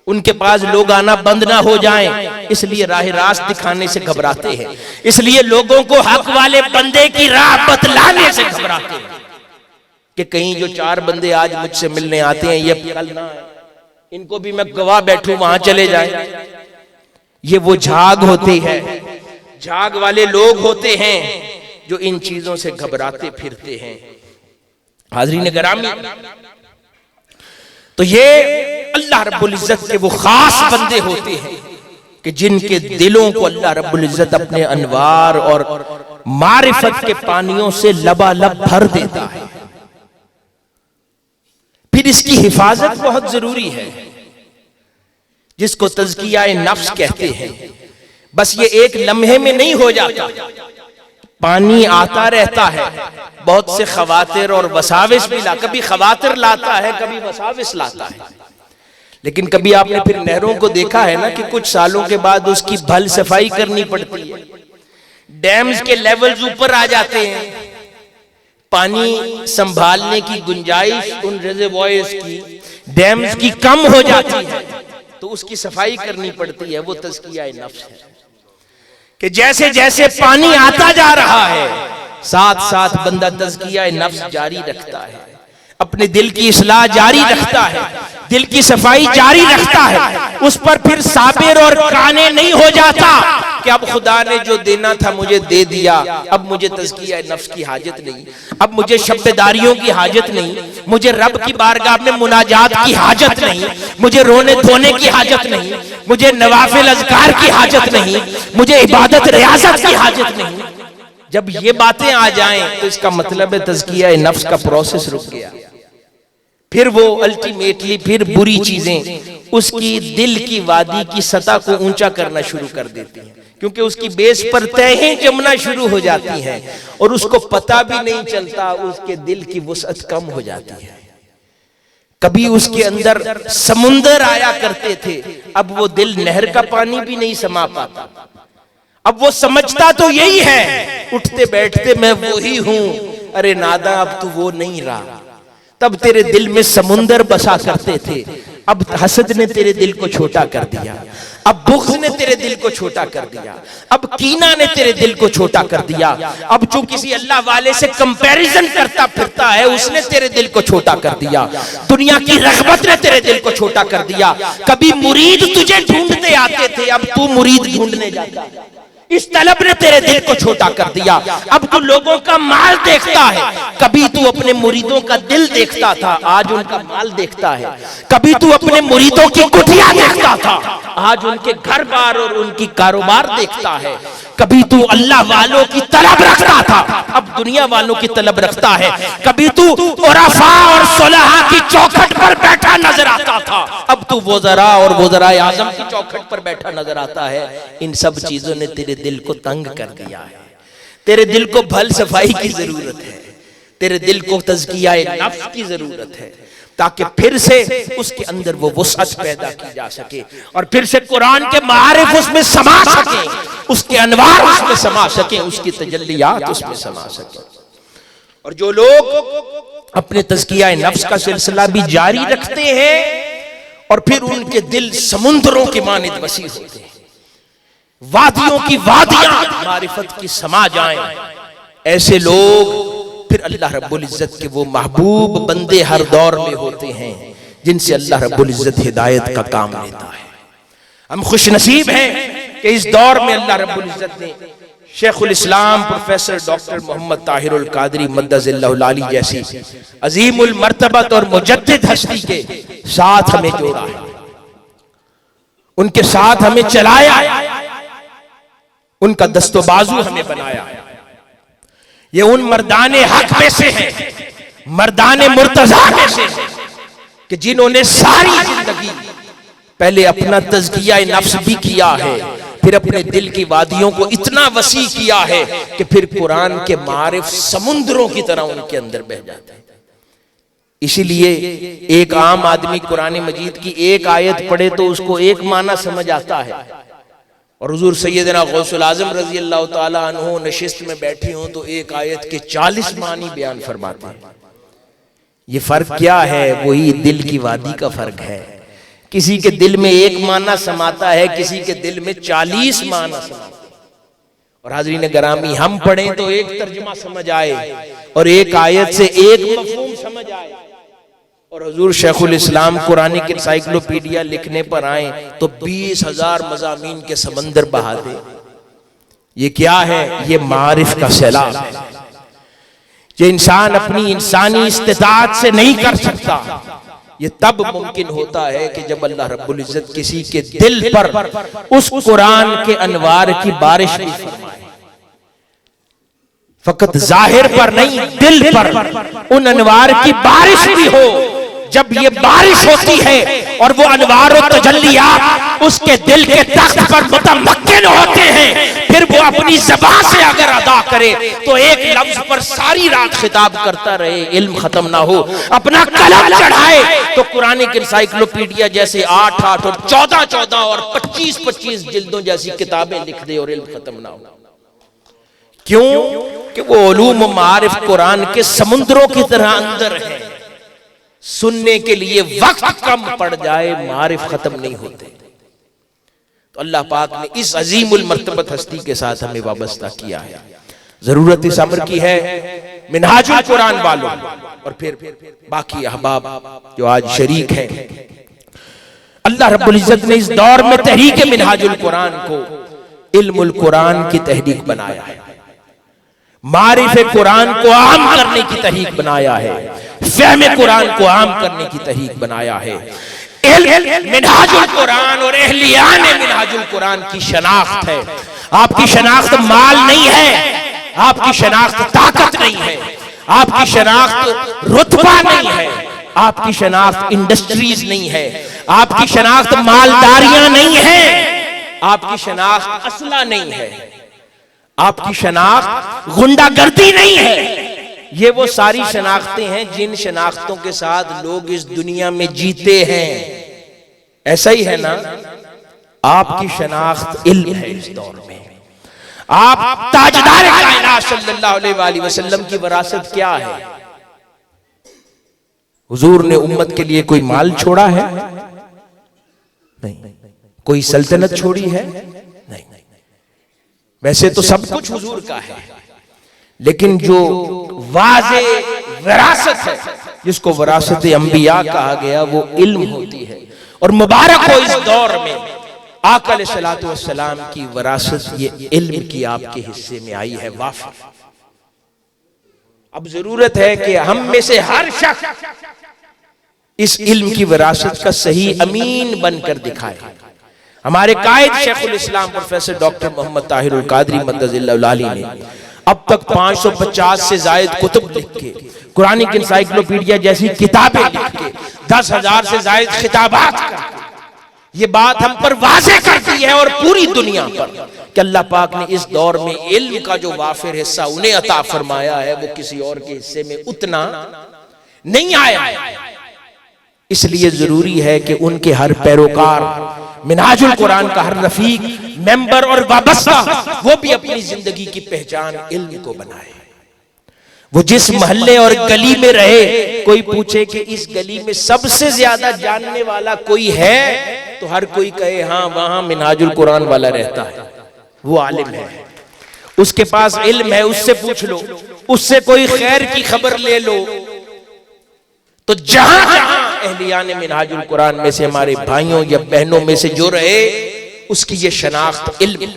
उनके पास लोग आना बंद ना हो जाएं, इसलिए राह रास्त दिखाने से घबराते हैं, इसलिए लोगों को हक वाले बंदे की राह बतलाने से घबराते हैं कि कहीं जो 4 बंदे आज मुझसे मिलने आते हैं ये कल ना, इनको भी मैं गवाह बैठूं वहां चले जाएं। ये वो झाग होती है, झाग वाले लोग होते हैं जो इन चीजों से घबराते फिरते हैं। हाज़रीन गिरामी, तो ये अल्लाह रब्बुल इज्जत के वो खास बंदे होते हैं कि जिनके दिलों को अल्लाह रब्बुल इज्जत अपने अनवार और मारिफत के पानियों से लबालब भर देता है। फिर इसकी हिफाजत बहुत जरूरी है, जिसको तज़किया नफ्स कहते हैं। बस ये एक लम्हे में नहीं हो जाता, पानी आता रहता है, बहुत से खवातिर और वसाविस भी कभी खवातिर लाता है, कभी वसाविस लाता है। लेकिन कभी आपने फिर नहरों को देखा है ना कि कुछ सालों के बाद उसकी भल सफाई करनी पड़ती है, डैम्स के लेवल्स ऊपर आ जाते हैं, पानी संभालने की गुंजाइश उन रिजर्वॉयर्स की, डैम्स की कम हो जाती है, तो उसकी सफाई करनी पड़ती है। वो तज़किया नफ्स है कि जैसे जैसे पानी आता जा रहा है, साथ साथ बंदा तज़किया नफ्स जारी रखता है, अपने दिल की इस्लाह जारी रखता है, दिल की सफाई जारी रखता है। उस पर फिर साबिर और काने नहीं हो जाता कि अब खुदा ने जो देना था मुझे दे दिया, अब मुझे तज़किया नफ्स की हाजत नहीं, अब मुझे शब्दारियों की हाजत नहीं, मुझे रब की बारगाह में मुनाजात की हाजत नहीं, मुझे रोने धोने की हाजत नहीं, मुझे नवाफिल अज़कार की हाजत नहीं, मुझे इबादत रियाजत की हाजत नहीं। जब ये बातें आ जाएं तो इसका मतलब है तज़किया नफ्स का प्रोसेस रुक गया। फिर वो अल्टीमेटली फिर बुरी चीजें उसकी दिल की वादी की सतह को ऊंचा करना शुरू कर देती हैं, क्योंकि उसकी बेस पर तहें जमना शुरू हो जाती हैं और उसको पता भी नहीं चलता, उसके दिल की वुसअत कम हो जाती है। कभी उसके अंदर समुंदर आया करते थे, अब वो दिल नहर का पानी भी नहीं समा पाता। अब वो समझता तो यही है, उठते बैठते मैं वो ही हूं, अरे नादा अब तू वो नहीं रहा। तब तेरे दिल में समुंदर बसा करते थे, अब हसद ने तेरे दिल को छोटा कर दिया, अब बुग़्ज़ ने तेरे दिल को छोटा कर दिया, अब कीना ने तेरे दिल को छोटा कर दिया, अब जो किसी अल्लाह वाले से कंपैरिजन करता फिरता है उसने तेरे दिल को छोटा कर दिया, दुनिया की रग़बत ने तेरे दिल को छोटा कर दिया। कभी मुरीद तुझे ढूंढते आते थे, अब तू मुरीद ढूंढने जाता, इस तलब ने तेरे दिल को छोटा कर दिया। अब तू लोगों का माल देखता है, कभी तू अपने मुरीदों का दिल देखता था, आज उनका माल देखता है। कभी तू अपने मुरीदों की कुटिया देखता था, आज उनके घर बार और उनकी कारोबार देखता है। कभी तू अल्लाह वालों की तलब रखता था, अब दुनिया वालों की तलब रखता है। कभी तू उरफा और सुलहा की चौखट पर बैठा नजर आता था, अब तू वज़रा और वज़राए आज़म की चौखट पर बैठा नजर आता है। इन सब चीजों ने तेरे दिल को तंग कर दिया है। तेरे दिल को भल सफाई की जरूरत है, तेरे दिल को तज़किया नफ्स की जरूरत है, ताकि फिर से उसके अंदर वो वुसअत पैदा की जा सके और फिर से कुरान के मारिफ उसमें समा सके, उसके अनवार उसमें समा सके, उसकी तजल्लियात उसमें समा सके। और जो लोग अपने तज़किया नफ्स का सिलसिला भी जारी रखते हैं और फिर उनके दिल समुद्रों के मानिद वसी होते हैं, वादियों की वादियां मारिफत की समा जाएं, ऐसे लोग फिर अल्लाह रब्बुल इज्जत के वो महबूब बंदे हर दौर में होते हैं जिनसे अल्लाह रब्बुल इज्जत हिदायत का काम लेता है। हम खुश नसीब हैं कि इस दौर में अल्लाह रब्बुल इज्जत ने शेखुल इस्लाम प्रोफेसर डॉक्टर मोहम्मद ताहिरुल कादरी मद्दज़िल्लाहुल आली जैसी अजीमुल मर्तबत और मुजद्दिद हस्ती के साथ हमें जोड़ा है, उनके साथ हमें चलाया, उनका दस्तोबाजू हमें बनाया। ये उन मर्दाने हक में से है, मर्दाने मुर्तजा में से है कि जिन्होंने सारी जिंदगी पहले अपना तज़किया नफ्स भी किया है, फिर अपने दिल की वादियों को इतना वसी किया है कि फिर कुरान के मारिफ समुद्रों की तरह उनके अंदर बह जाते हैं। इसीलिए एक आम आदमी कुरान मजीद की एक आयत पढ़े तो उसको एक माना समझ आता है, और हुजूर सैयदना गौसुल आज़म रज़ी अल्लाह ताला अन्हु नशिस्त में बैठी हों तो एक आयत के 40 मानी बयान फरमाते हैं। ये फर्क क्या है? वही दिल की वादी का फर्क है। किसी के दिल में एक माना समाता है, किसी के दिल में 40 माना समाता है। और हाज़रीन गिरामी, हम पढ़ें तो एक तर्जुमा समझ आए और एक आयत से एक मफ़हूम समझ आए, और हुजूर शेखुल इस्लाम कुरानिक एनसाइक्लोपीडिया लिखने पर आए तो 20,000 मज़ामीन के समंदर बहा दे। ये क्या है? ये मारिफ का सैलाब है। ये इंसान अपनी इंसानी इस्तिताअत से नहीं कर सकता। ये तब मुमकिन होता है कि जब अल्लाह रब्बुल इज्जत किसी के दिल पर उस कुरान के अनवार की बारिश भी फरमाए। फकत जाहिर पर नहीं, दिल पर उन अनवार की बारिश भी हो। जब ये बारिश होती है और वो अनवार और तजल्लियात उसके दिल के तख्त पर मुतमक्किन होते हैं, फिर वो अपनी ज़बान से अगर अदा करे तो एक लफ्ज पर सारी रात खिताब करता रहे, इल्म खत्म ना हो। अपना कलम चढ़ाए तो कुरानिक इंसाइक्लोपीडिया जैसे 8-8 और 14-14 और 25-25 जिल्दों जैसी किताबें लिख दे और इल्म खत्म ना हो। क्यों? कि वो उलूम मारिफ कुरान के समुद्रों की तरह अंदर है, सुनने के लिए वक्त कम पड़ जाए, मारिफ खत्म नहीं होते। तो अल्लाह पाक ने इस अजीमुल मर्तबत हस्ती के साथ हमें वाबस्ता किया है। जरूरत इस अमर की है मिनहाजुल कुरान वालों और फिर बाकी अहबाब जो आज शरीक हैं। अल्लाह रब्बुल इज्जत ने इस दौर में तहरीक मिनहाजुल कुरान को इल्मुल कुरान की तहरीक बनाया है, मारिफ़े कुरान को आम करने की तहरीक बनाया है, फ़हम कुरान को आम करने की तहरीक बनाया है। मिनहाजुल कुरान और अहलियान मिनहाजुल कुरान की शनाख्त है। आपकी शनाख्त माल नहीं है, आपकी शनाख्त ताकत नहीं है, आपकी शनाख्त रुतबा नहीं है, आपकी शनाख्त इंडस्ट्रीज नहीं है, आपकी शनाख्त मालदारियां नहीं है, आपकी शनाख्त असला नहीं है, आपकी शनाख्त गुंडागर्दी नहीं है। ये वो सारी शनाख्तें हैं जिन शनाख्तों के साथ लोग इस दुनिया में जीते हैं। ऐसा ही है ना? आपकी शनाख्त इल्म है। इस दौर में आप ताजदार कायनात सल्लल्लाहु अलैहि वसल्लम की विरासत क्या है? हुजूर ने उम्मत के लिए कोई माल छोड़ा है? नहीं। कोई सल्तनत छोड़ी है? नहीं। वैसे तो सब कुछ हुजूर का है, लेकिन जो वाज़े विरासत है, जिसको विरासत अंबिया कहा गया, वो इल्म होती है। और मुबारक हो इस दौर में आका अलैहिस्सलातु वस्सलाम की विरासत ये इल्म की आपके हिस्से में आई है। वाफ़ अब जरूरत है कि हम में से हर शख्स इस इल्म की विरासत का सही अमीन बनकर दिखाए। हमारे कायद शेखुल इस्लाम प्रोफेसर डॉक्टर मोहम्मद ताहिरुल कादरी मद्दज़िल्लाहुल आली ने अब तक 550 से जायद कुतुब लिख के, कुरानिक इंसाइक्लोपीडिया जैसी किताबें लिख के, 10,000 से जायद खिताबात करके ये बात हम पर वाज़े कर दी है और पूरी दुनिया पर कि अल्लाह पाक ने इस दौर में इल्म का जो वाफिर हिस्सा उन्हें अता फरमाया है वो किसी और के हिस्से में उतना नहीं आया। इसलिए जरूरी है कि उनके हर पैरोकार, मिनहाजुल कुरान का हर रफीक, मेंबर और वाबस्ता, वो भी अपनी जिंदगी की पहचान इल्म को बनाए। वो जिस मोहल्ले और गली में रहे, कोई पूछे कि इस गली में सबसे ज्यादा जानने वाला कोई है, तो हर कोई कहे हाँ वहां मिनहाजुल कुरान वाला रहता है, वो आलिम है, उसके पास इल्म है, उससे पूछ लो, उससे कोई खैर की खबर ले लो। तो जहां जहां अहलियाने मिनहाजुल कुरान में से हमारे भाइयों या बहनों में से जो रहे, उसकी ये शनाख्त इल्म,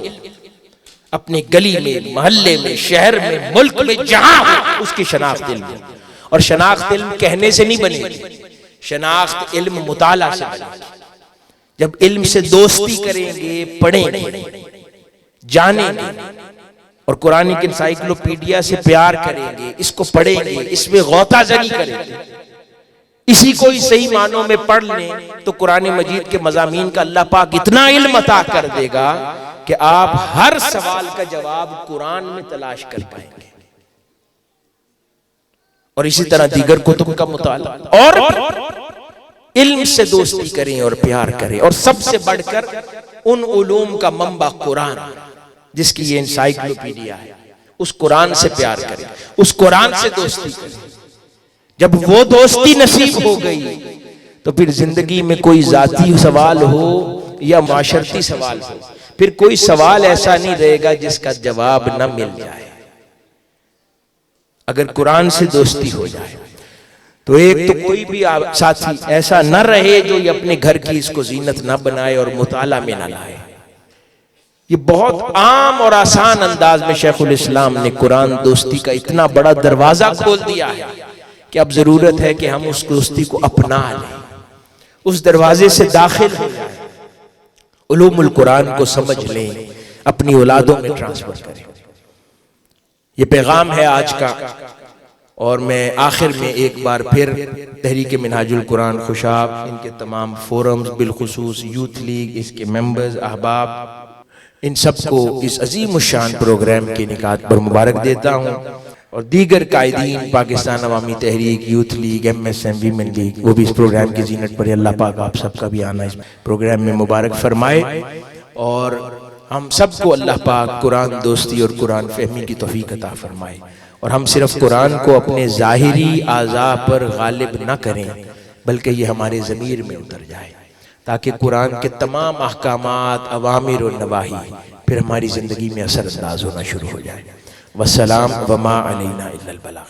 अपनी गली में, मोहल्ले में, शहर में, मुल्क में जहां हो, उसकी शनाख्त इल्म। और शनाख्त इल्म कहने से नहीं बनेगी, शनाख्त इल्म मुताला से बनेगी। जब इल्म से दोस्ती करेंगे, पढ़ेंगे, जानेंगे और कुरानिक इंसाइक्लोपीडिया से प्यार करेंगे, इसको पढ़ेंगे, इसमें गौताजनी करेंगे, इसी को ही सही मानों में पढ़ लें, तो कुरान मजीद के मज़ामीन का अल्लाह पाक इतना इल्म अता कर देगा कि आप हर सवाल का जवाब कुरान में तलाश कर पाएंगे। और इसी तरह दीगर कुतुब का मुताला, और इल्म से दोस्ती करें और प्यार करें। और सबसे बढ़कर उन उलूम का मंबा कुरान, जिसकी ये इंसाइक्लोपीडिया है, उस कुरान से प्यार करें, उस कुरान से दोस्ती करें। जब वो दोस्ती नसीब हो गई तो फिर जिंदगी में कोई जाती सवाल हो या माशरती सवाल हो, फिर कोई सवाल ऐसा नहीं रहेगा जिसका जवाब न मिल जाए। अगर कुरान से दोस्ती हो जाए तो एक तो कोई भी साथी ऐसा न रहे जो ये अपने घर की इसको जीनत न बनाए और मुताला में न लाए। ये बहुत आम और आसान अंदाज में शेखुल इस्लाम ने कुरान दोस्ती का इतना बड़ा दरवाजा खोल दिया है कि अब जरूरत है कि हम उस दोस्ती को अपना लें, उस दरवाजे से दाखिल हो जाए, उलूमुल कुरान को समझ लें, अपनी औलादों में ट्रांसफर करें। ये पैगाम है आज का। और मैं आखिर में एक बार फिर तहरीक मिनहाजुल कुरान खुशाब, इनके तमाम फोरम्स, बिलखुसूस यूथ लीग, इसके मेंबर्स, अहबाब इन सबको इस अजीम शान प्रोग्राम के निकात पर मुबारक देता हूँ और दीगर कायदीन Pakistan Awami Tehreek, youth league, MSM, women league, वो भी इस प्रोग्राम की जीनत पर अल्लाह पाक आप सबका भी आना इस प्रोग्राम में मुबारक फरमाए और हम सबको अल्लाह पाक कुरान दोस्ती और कुरान फहमी की तौफीक अता फरमाए और हम सिर्फ कुरान को अपने ज़ाहिरी आज़ा पर गालिब न करें बल्कि ये हमारे ज़मीर में उतर जाए ताकि कुरान के तमाम अहकामात, अवामिर और नवाही फिर हमारी ज़िंदगी में असर अंदाज होना शुरू हो जाए। वस्सलाम वमा अलैना इल्लल बलाग।